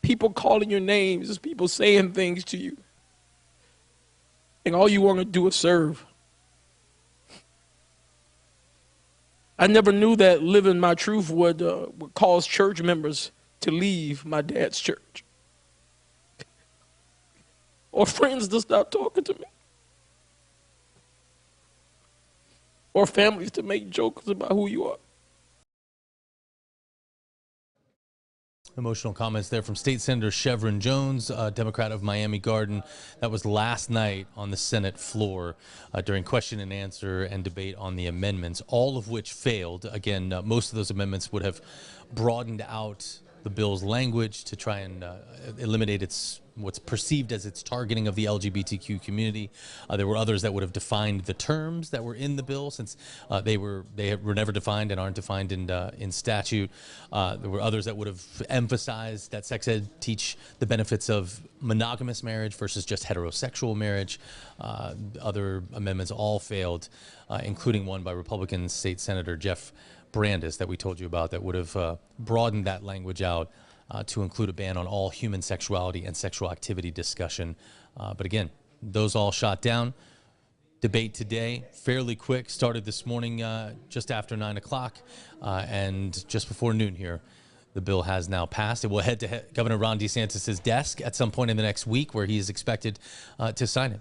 people calling your names, people saying things to you, and all you want to do is serve. I never knew that living my truth would cause church members to leave my dad's church, or friends to stop talking to me, or families to make jokes about who you are. Emotional comments there from State Senator Chevron Jones, Democrat of Miami Garden. That was last night on the Senate floor during question and answer and debate on the amendments, all of which failed. Again, most of those amendments would have broadened out the bill's language to try and eliminate what's perceived as its targeting of the LGBTQ community. There were others that would have defined the terms that were in the bill, since they were never defined and aren't defined in statute. There were others that would have emphasized that sex ed teach the benefits of monogamous marriage versus just heterosexual marriage. Other amendments all failed, including one by Republican State Senator Jeff Brandis that we told you about, that would have broadened that language out to include a ban on all human sexuality and sexual activity discussion. But again, those all shot down. Debate today, fairly quick, started this morning just after 9 o'clock, and just before noon here, the bill has now passed. It will head to Governor Ron DeSantis' desk at some point in the next week, where he is expected to sign it.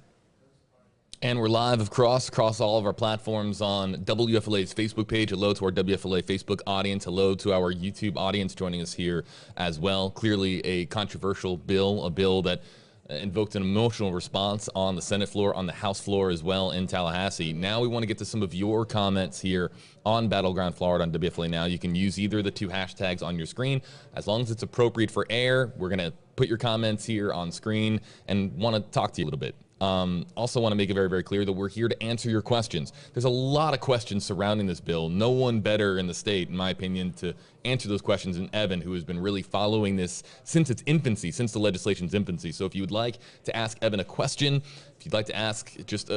And we're live across all of our platforms on WFLA's Facebook page. Hello to our WFLA Facebook audience. Hello to our YouTube audience joining us here as well. Clearly a controversial bill, a bill that invoked an emotional response on the Senate floor, on the House floor as well in Tallahassee. Now we want to get to some of your comments here on Battleground Florida on WFLA Now. You can use either of the two hashtags on your screen. As long as it's appropriate for air, we're going to put your comments here on screen and want to talk to you a little bit. Also want to make it very, very clear that we're here to answer your questions. There's a lot of questions surrounding this bill. No one better in the state, in my opinion, to answer those questions than Evan, who has been really following this since its infancy, since the legislation's infancy. So if you would like to ask Evan a question, if you'd like to ask just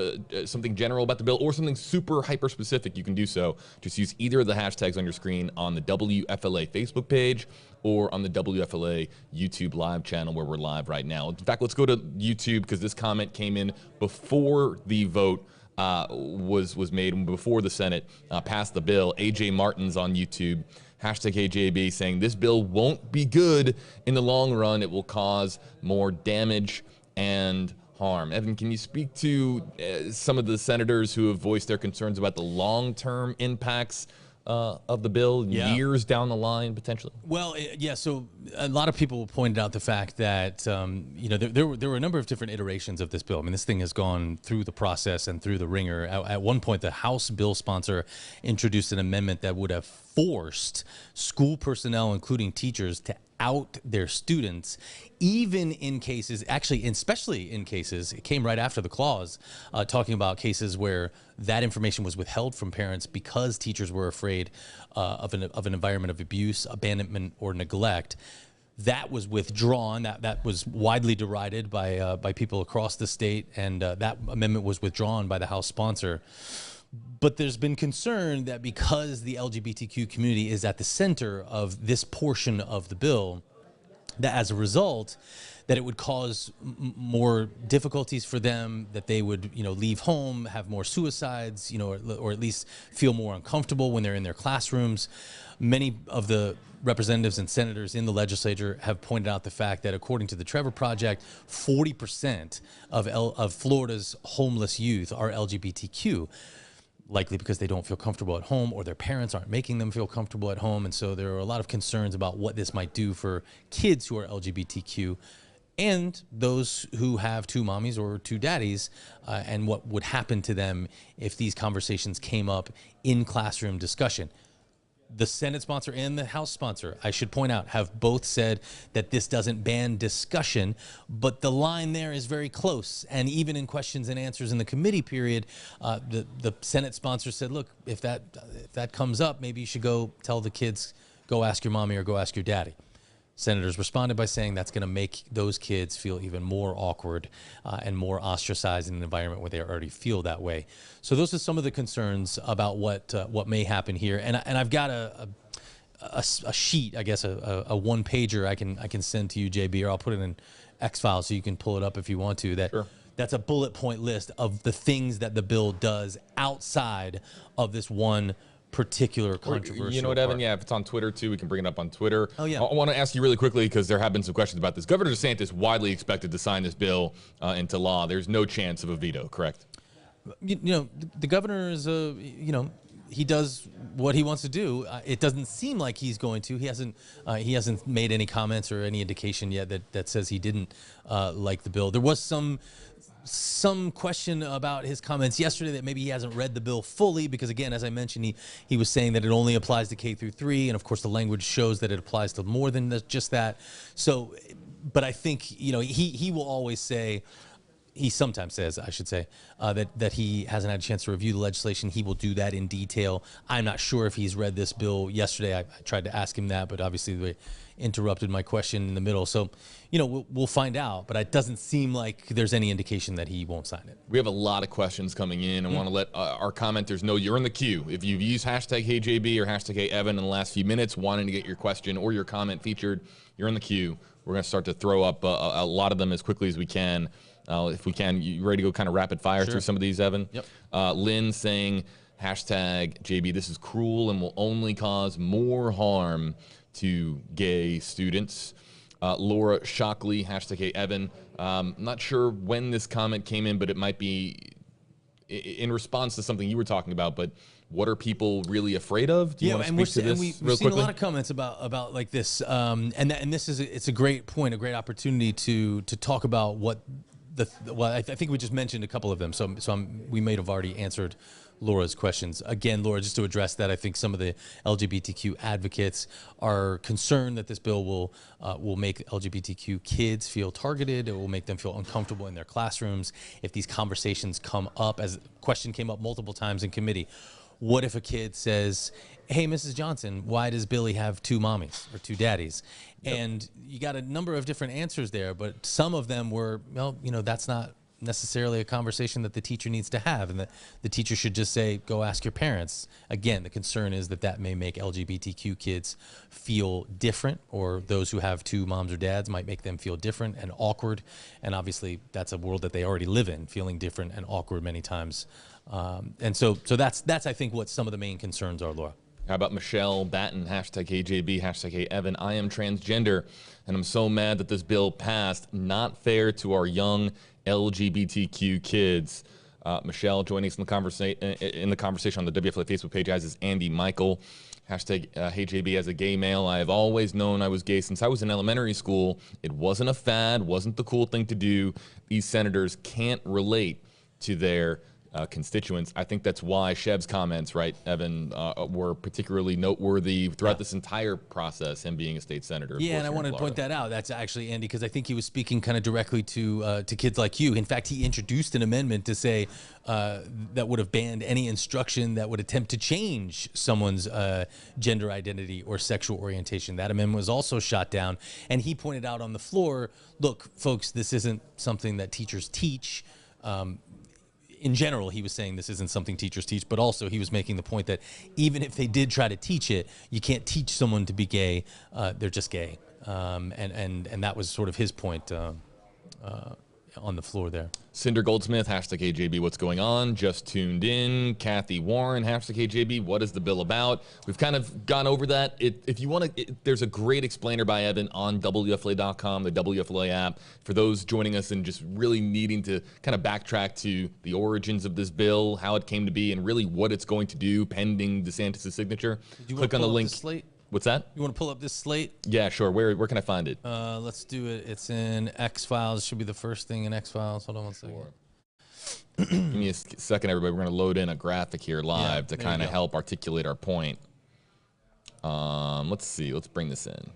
something general about the bill or something super hyper specific, you can do so. Just use either of the hashtags on your screen on the WFLA Facebook page or on the WFLA YouTube live channel where we're live right now. In fact, let's go to YouTube, because this comment came in before the vote was made, before the Senate passed the bill. AJ Martin's on YouTube, hashtag AJB, saying this bill won't be good in the long run. It will cause more damage and harm. Evan, can you speak to some of the senators who have voiced their concerns about the long-term impacts of the bill, years down the line, potentially? Well, yeah, so a lot of people pointed out the fact that, there were a number of different iterations of this bill. I mean, this thing has gone through the process and through the ringer. At one point, the House bill sponsor introduced an amendment that would have forced school personnel, including teachers, to out their students, even in cases, actually, especially in cases, it came right after the clause, talking about cases where that information was withheld from parents because teachers were afraid of an environment of abuse, abandonment, or neglect. That was withdrawn. That was widely derided by people across the state, and that amendment was withdrawn by the House sponsor. But there's been concern that because the LGBTQ community is at the center of this portion of the bill, that as a result, that it would cause more difficulties for them, that they would, leave home, have more suicides, or at least feel more uncomfortable when they're in their classrooms. Many of the representatives and senators in the legislature have pointed out the fact that according to the Trevor Project, 40% of Florida's homeless youth are LGBTQ. Likely because they don't feel comfortable at home or their parents aren't making them feel comfortable at home. And so there are a lot of concerns about what this might do for kids who are LGBTQ and those who have two mommies or two daddies, and what would happen to them if these conversations came up in classroom discussion. The Senate sponsor and the House sponsor, I should point out, have both said that this doesn't ban discussion, but the line there is very close. And even in questions and answers in the committee period, the Senate sponsor said, look, if that comes up, maybe you should go tell the kids, go ask your mommy or go ask your daddy. Senators responded by saying that's going to make those kids feel even more awkward and more ostracized in an environment where they already feel that way. So those are some of the concerns about what may happen here. And I've got a sheet, I guess, a one pager I can send to you, JB, or I'll put it in X files so you can pull it up if you want to. That's a bullet point list of the things that the bill does outside of this one particular controversial You know what, Evan? part. Yeah, if it's on Twitter too, we can bring it up on Twitter. Oh, yeah. I want to ask you really quickly because there have been some questions about this. Governor DeSantis widely expected to sign this bill into law. There's no chance of a veto, correct? The governor is he does what he wants to do. It doesn't seem like he's going to. He hasn't made any comments or any indication yet that says he didn't like the bill. There was some question about his comments yesterday that maybe he hasn't read the bill fully because, again, as I mentioned, he was saying that it only applies to K through 3, and of course the language shows that it applies to more than just that. So, but I think he will always say. He sometimes says, I should say, that he hasn't had a chance to review the legislation. He will do that in detail. I'm not sure if he's read this bill yesterday. I tried to ask him that, but obviously they interrupted my question in the middle. So, we'll find out. But it doesn't seem like there's any indication that he won't sign it. We have a lot of questions coming in. I want to let our commenters know you're in the queue. If you've used hashtag HeyJB or hashtag HeyEvan in the last few minutes, wanting to get your question or your comment featured, you're in the queue. We're going to start to throw up a lot of them as quickly as we can. If we can, you ready to go kind of rapid fire through some of these, Evan? Yep. Lynn saying, hashtag JB, this is cruel and will only cause more harm to gay students. Laura Shockley, hashtag Hey Evan. Not sure when this comment came in, but it might be in response to something you were talking about, but what are people really afraid of? Do you want to speak to this we've real seen quickly? a lot of comments about like this, and this is it's a great point, a great opportunity to talk about what I think we just mentioned a couple of them. So we may have already answered Laura's questions. Again, Laura, just to address that, I think some of the LGBTQ advocates are concerned that this bill will make LGBTQ kids feel targeted. It will make them feel uncomfortable in their classrooms. If these conversations come up, as a question came up multiple times in committee, what if a kid says, hey, Mrs. Johnson, why does Billy have two mommies or two daddies? Yep. And you got a number of different answers there, but some of them were, well, that's not necessarily a conversation that the teacher needs to have, and that the teacher should just say, go ask your parents. Again, the concern is that may make LGBTQ kids feel different, or those who have two moms or dads might make them feel different and awkward. And obviously that's a world that they already live in, feeling different and awkward many times. And so that's I think what some of the main concerns are, Laura. How about Michelle Batten, hashtag HJB, hashtag HeyEvan. I am transgender, and I'm so mad that this bill passed. Not fair to our young LGBTQ kids. Michelle joining us in the conversation on the WFLA Facebook page, as is Andy Michael. Hashtag HeyJB, as a gay male, I have always known I was gay since I was in elementary school. It wasn't a fad, wasn't the cool thing to do. These senators can't relate to their constituents. I think that's why Shev's comments, right, Evan, were particularly noteworthy throughout this entire process, him being a state senator. Yeah, and I wanted to point that out. That's actually, Andy, because I think he was speaking kind of directly to kids like you. In fact, he introduced an amendment to say that would have banned any instruction that would attempt to change someone's gender identity or sexual orientation. That amendment was also shot down, and he pointed out on the floor, look, folks, this isn't something that teachers teach. in general, he was saying this isn't something teachers teach, but also he was making the point that even if they did try to teach it, you can't teach someone to be gay. They're just gay. And that was sort of his point on the floor there. Cinder Goldsmith, hashtag AJB, what's going on? Just tuned in. Kathy Warren, hashtag AJB, what is the bill about? We've kind of gone over that. If you want to, there's a great explainer by Evan on WFLA.com, the WFLA app. For those joining us and just really needing to kind of backtrack to the origins of this bill, how it came to be, and really what it's going to do pending DeSantis' signature, click on the link. What's that? You want to pull up this slate? Yeah, sure. Where can I find it? Let's do it. It's in X-Files. Should be the first thing in X-Files. Hold on one second. Give me a second, everybody. We're going to load in a graphic here live to kind of help articulate our point. Let's see. Let's bring this in.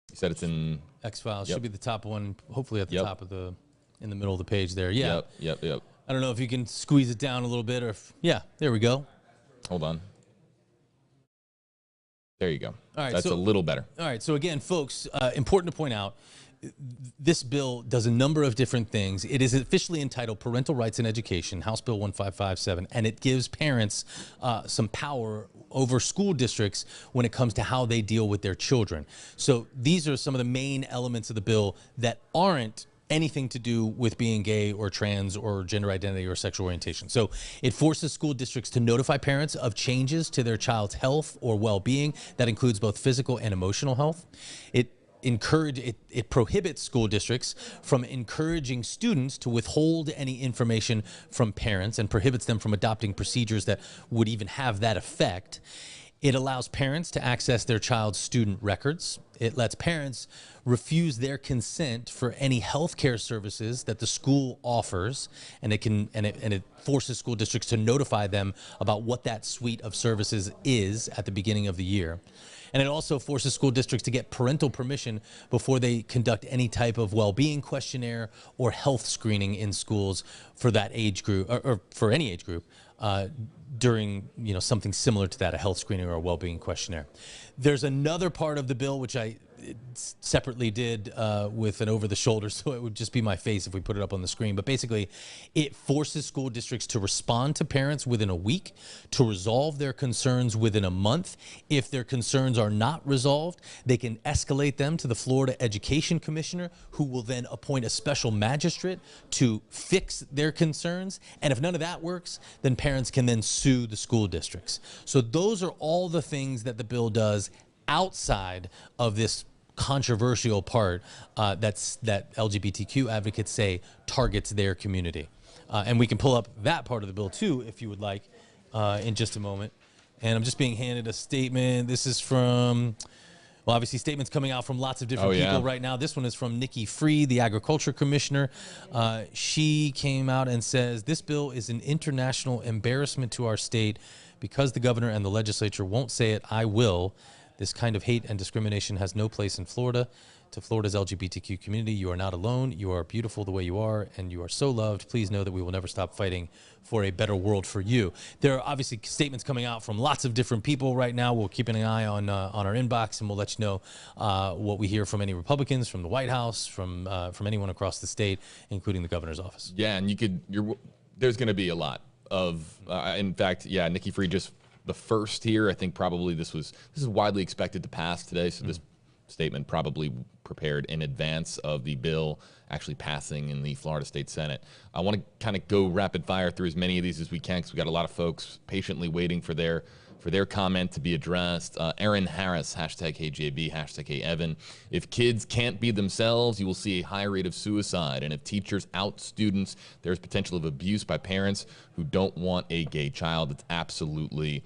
You said it's in X-Files. Should be the top one, hopefully at the top of in the middle of the page there. Yeah. Yep. I don't know if you can squeeze it down a little bit or if, there we go. Hold on. There you go. All right, that's a little better. All right. So again, folks, important to point out, this bill does a number of different things. It is officially entitled Parental Rights in Education, House Bill 1557, and it gives parents some power over school districts when it comes to how they deal with their children. So these are some of the main elements of the bill that aren't anything to do with being gay or trans or gender identity or sexual orientation. So it forces school districts to notify parents of changes to their child's health or well-being. That includes both physical and emotional health. It prohibits school districts from encouraging students to withhold any information from parents and prohibits them from adopting procedures that would even have that effect. It allows parents to access their child's student records. It lets parents refuse their consent for any health care services that the school offers, and it forces school districts to notify them about what that suite of services is at the beginning of the year. And it also forces school districts to get parental permission before they conduct any type of well-being questionnaire or health screening in schools for that age group, or for any age group, during something similar to that, a health screening or a well-being questionnaire. There's another part of the bill which I separately did with an over-the-shoulder, so it would just be my face if we put it up on the screen. But basically, it forces school districts to respond to parents within a week, to resolve their concerns within a month. If their concerns are not resolved, they can escalate them to the Florida Education Commissioner, who will then appoint a special magistrate to fix their concerns. And if none of that works, then parents can then sue the school districts. So those are all the things that the bill does outside of this controversial part that LGBTQ advocates say targets their community. And we can pull up that part of the bill too, if you would like, in just a moment. And I'm just being handed a statement. This is from, well, obviously statements coming out from lots of different people right now. This one is from Nikki Freed, the Agriculture Commissioner. She came out and says, this bill is an international embarrassment to our state. Because the governor and the legislature won't say it, I will. This kind of hate and discrimination has no place in Florida. To Florida's LGBTQ community, you are not alone. You are beautiful the way you are, and you are so loved. Please know that we will never stop fighting for a better world for you. There are obviously statements coming out from lots of different people right now. We'll keep an eye on our inbox, and we'll let you know what we hear from any Republicans, from the White House, from anyone across the state, including the governor's office. Yeah, and there's going to be a lot of, in fact, Nikki Freed just the first here. I think probably this is widely expected to pass today. So this statement probably prepared in advance of the bill actually passing in the Florida State Senate. I want to kind of go rapid fire through as many of these as we can, because we got a lot of folks patiently waiting for their comment to be addressed. Aaron Harris, hashtag HeyJB, hashtag HeyEvan. If kids can't be themselves, you will see a high rate of suicide. And if teachers out students, there's potential of abuse by parents who don't want a gay child. It's absolutely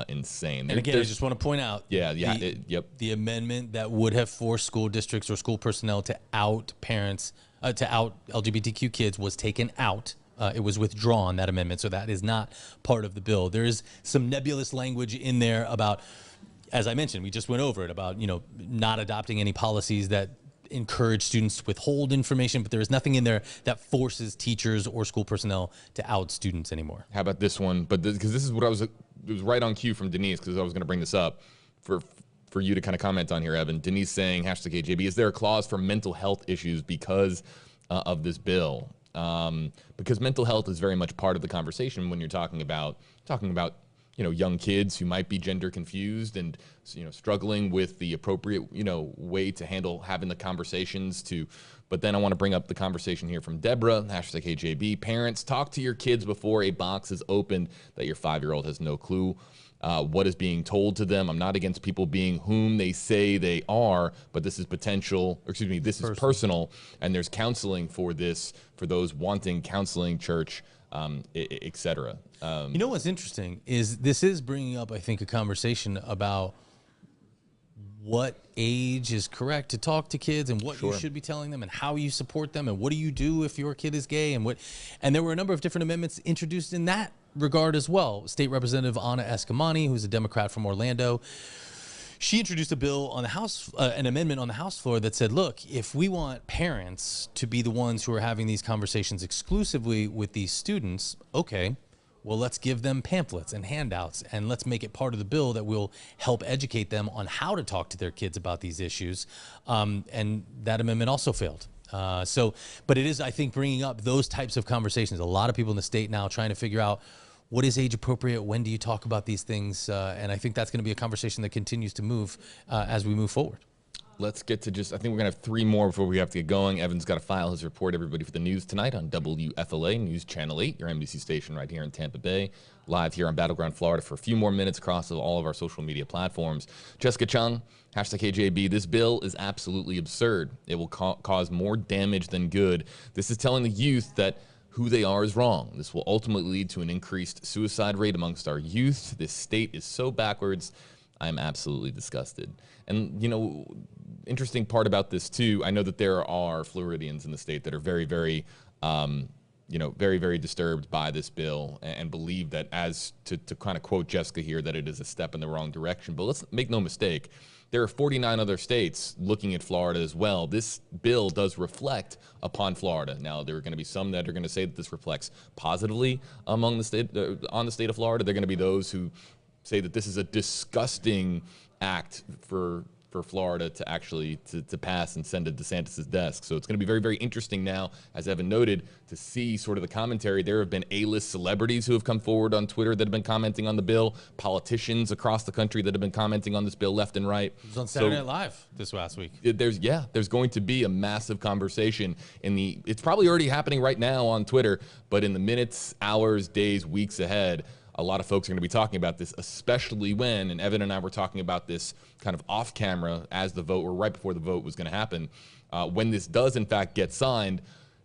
insane. And again, I just want to point out the amendment that would have forced school districts or school personnel to out parents, to out LGBTQ kids was taken out. It was withdrawn, that amendment, so that is not part of the bill. There is some nebulous language in there about, as I mentioned, we just went over it, about not adopting any policies that encourage students to withhold information, but there is nothing in there that forces teachers or school personnel to out students anymore. How about this one? But because this is what it was right on cue from Denise, because I was going to bring this up for you to kind of comment on here, Evan. Denise saying, hashtag AJB, is there a clause for mental health issues because of this bill? because mental health is very much part of the conversation when you're talking about young kids who might be gender confused and struggling with the appropriate way to handle having the conversations to. But then I want to bring up the conversation here from Deborah, #HJB. Parents, talk to your kids before a box is opened that your 5-year-old has no clue what is being told to them. I'm not against people being whom they say they are, but this is personal, and there's counseling for this, for those wanting counseling, church, etc. You know what's interesting is this is bringing up, I think, a conversation about what age is correct to talk to kids and what you should be telling them and how you support them and what do you do if your kid is gay and there were a number of different amendments introduced in that regard as well. State Representative Anna Escamani, who's a Democrat from Orlando, she introduced a bill on the House, an amendment on the House floor that said, look, if we want parents to be the ones who are having these conversations exclusively with these students, okay, well, let's give them pamphlets and handouts and let's make it part of the bill that will help educate them on how to talk to their kids about these issues. And that amendment also failed. But it is, I think, bringing up those types of conversations. A lot of people in the state now trying to figure out what is age appropriate, when do you talk about these things, and I think that's going to be a conversation that continues to move as we move forward. Let's get to I think we're going to have 3 more before we have to get going. Evan's got to file his report, everybody, for the news tonight on WFLA News Channel 8, your NBC station right here in Tampa Bay, live here on Battleground, Florida for a few more minutes across all of our social media platforms. Jessica Chung, #KJB, this bill is absolutely absurd. It will cause more damage than good. This is telling the youth that who they are is wrong. This will ultimately lead to an increased suicide rate amongst our youth. This state is so backwards. I am absolutely disgusted. And, interesting part about this, too, I know that there are Floridians in the state that are very, very, very, very disturbed by this bill and believe that, as to kind of quote Jessica here, that it is a step in the wrong direction. But let's make no mistake. There are 49 other states looking at Florida as well. This bill does reflect upon Florida. Now, there are going to be some that are going to say that this reflects positively among the state, on the state of Florida. There are going to be those who say that this is a disgusting act for Florida to actually to pass and send to DeSantis' desk. So it's going to be very, very interesting now, as Evan noted, to see sort of the commentary. There have been A-list celebrities who have come forward on Twitter that have been commenting on the bill, politicians across the country that have been commenting on this bill left and right. It was on Saturday Night Live this last week. There's going to be a massive conversation it's probably already happening right now on Twitter, but in the minutes, hours, days, weeks ahead, a lot of folks are going to be talking about this, especially when, and Evan and I were talking about this kind of off camera as the vote, or right before the vote was going to happen, when this does in fact get signed,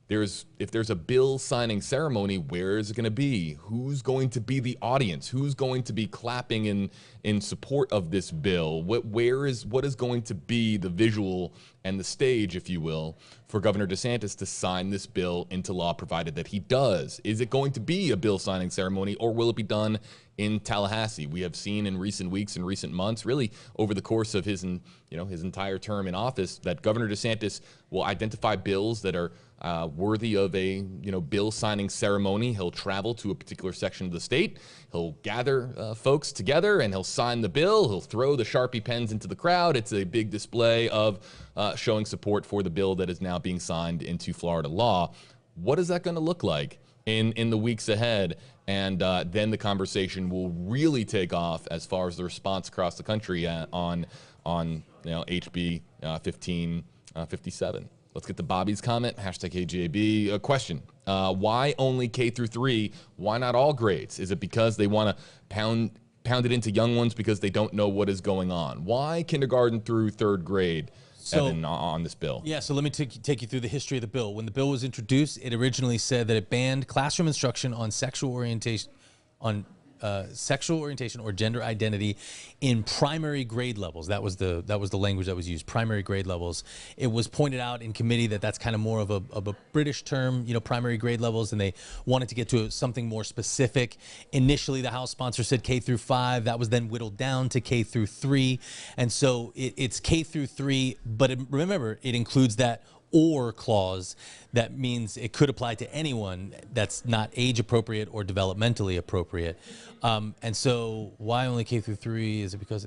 if there's a bill signing ceremony, where is it going to be? Who's going to be the audience? Who's going to be clapping in support of this bill? What is going to be the visual and the stage, if you will, for Governor DeSantis to sign this bill into law, provided that he does? Is it going to be a bill signing ceremony, or will it be done in Tallahassee? We have seen in recent weeks and recent months, really over the course of his entire term in office, that Governor DeSantis will identify bills that are worthy of a bill signing ceremony. He'll travel to a particular section of the state. He'll gather folks together and he'll sign the bill. He'll throw the Sharpie pens into the crowd. It's a big display of showing support for the bill that is now being signed into Florida law. What is that going to look like in the weeks ahead? And then the conversation will really take off as far as the response across the country on HB 1557. Let's get to Bobby's comment, #KJB. A question, why only K through 3? Why not all grades? Is it because they want to pound it into young ones because they don't know what is going on? Why kindergarten through 3rd grade, Evan, on this bill? Yeah, so let me take you through the history of the bill. When the bill was introduced, it originally said that it banned classroom instruction on sexual orientation or gender identity in primary grade levels. That was the language that was used, primary grade levels. It was pointed out in committee that that's kind of more of a British term, primary grade levels, and they wanted to get to something more specific. Initially, the House sponsor said K through 5. That was then whittled down to K through 3. And so it's K through 3, but remember, it includes that or clause. That means it could apply to anyone that's not age appropriate or developmentally appropriate. And so why only K through 3? Is it because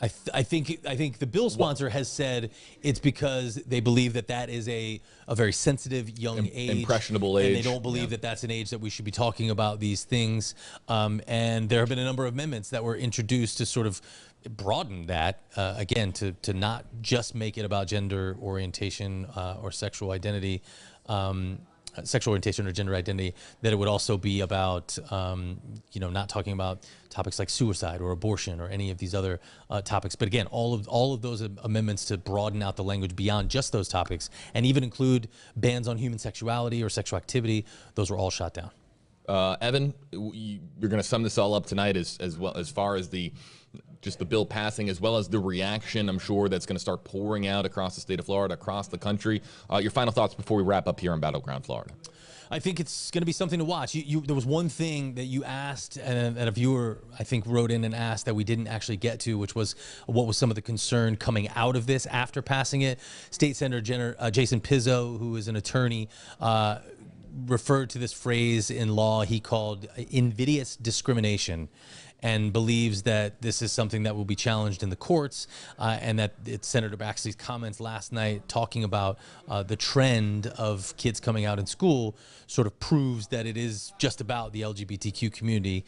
I think the bill sponsor has said it's because they believe that is a very sensitive young age, impressionable age, and they don't believe that that's an age that we should be talking about these things. And there have been a number of amendments that were introduced to sort of broaden that again to not just make it about gender orientation or sexual identity. Sexual orientation or gender identity, that it would also be about, not talking about topics like suicide or abortion or any of these other topics. But again, all of those amendments to broaden out the language beyond just those topics and even include bans on human sexuality or sexual activity, those were all shot down. Evan, you're going to sum this all up tonight as well as far as just the bill passing, as well as the reaction, I'm sure, that's going to start pouring out across the state of Florida, across the country. Your final thoughts before we wrap up here on Battleground Florida. I think it's going to be something to watch. There was one thing that you asked, and a viewer, I think, wrote in and asked that we didn't actually get to, which was what was some of the concern coming out of this after passing it. State Senator Jason Pizzo, who is an attorney, referred to this phrase in law he called invidious discrimination, and believes that this is something that will be challenged in the courts, and that it's Senator Baxley's comments last night talking about the trend of kids coming out in school sort of proves that it is just about the LGBTQ community.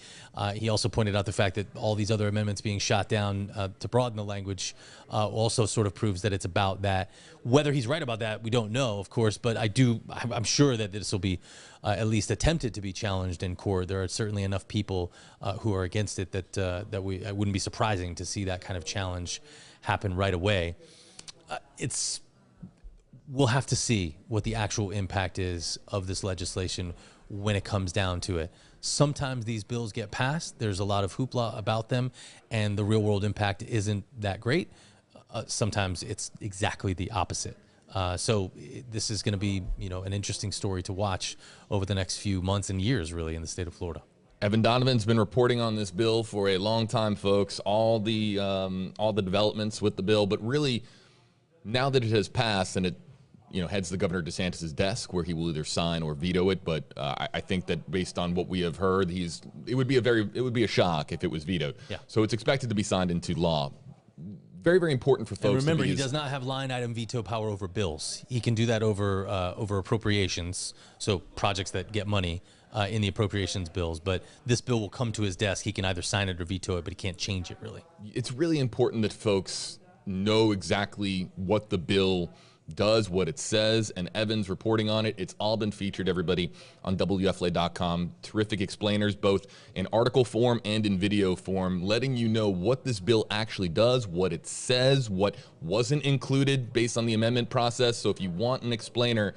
He also pointed out the fact that all these other amendments being shot down to broaden the language also sort of proves that it's about that. Whether he's right about that, we don't know, of course, but I'm sure that this will be at least attempted to be challenged in court. There are certainly enough people who are against it that it wouldn't be surprising to see that kind of challenge happen right away. We'll have to see what the actual impact is of this legislation when it comes down to it. Sometimes these bills get passed, there's a lot of hoopla about them, and the real world impact isn't that great. Sometimes it's exactly the opposite. So this is going to be, an interesting story to watch over the next few months and years, really, in the state of Florida. Evan Donovan's been reporting on this bill for a long time, folks. All the developments with the bill, but really, now that it has passed and it, heads to Governor DeSantis' desk, where he will either sign or veto it. But I think that based on what we have heard, it would be a shock if it was vetoed. Yeah. So it's expected to be signed into law. Very, very important for folks. And remember, he does not have line item veto power over bills. He can do that over appropriations, so projects that get money in the appropriations bills. But this bill will come to his desk. He can either sign it or veto it, but he can't change it, really. It's really important that folks know exactly what the bill does, what it says, and Evan's reporting on it. It's all been featured, everybody, on WFLA.com. Terrific explainers, both in article form and in video form, letting you know what this bill actually does, what it says, what wasn't included based on the amendment process. So if you want an explainer,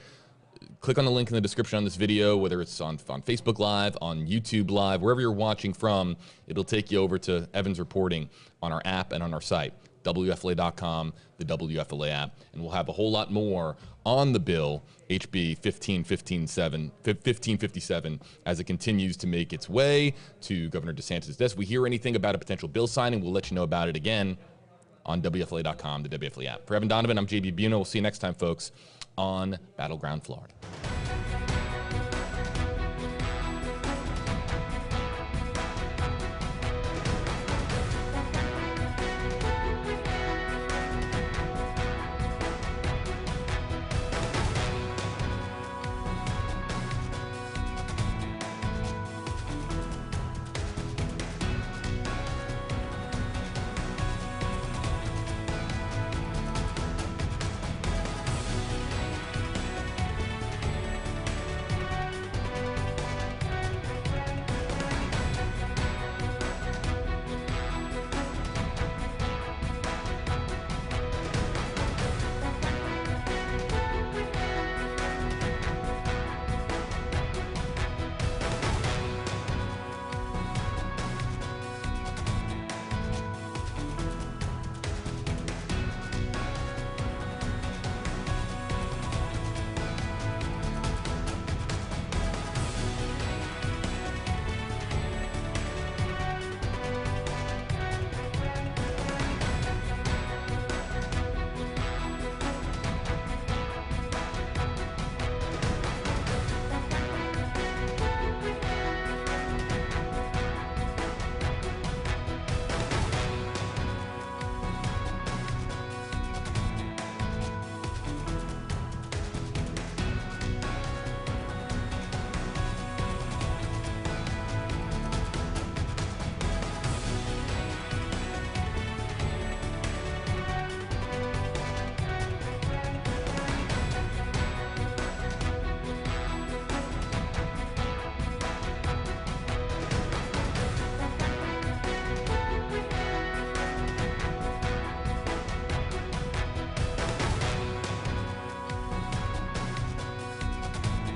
click on the link in the description on this video, whether it's on Facebook Live, on YouTube Live, wherever you're watching from. It'll take you over to Evan's reporting on our app and on our site. WFLA.com, the WFLA app, and we'll have a whole lot more on the bill, HB 1557, as it continues to make its way to Governor DeSantis' desk. We hear anything about a potential bill signing, we'll let you know about it again on WFLA.com, the WFLA app. For Evan Donovan, I'm JB Buno. We'll see you next time, folks, on Battleground Florida.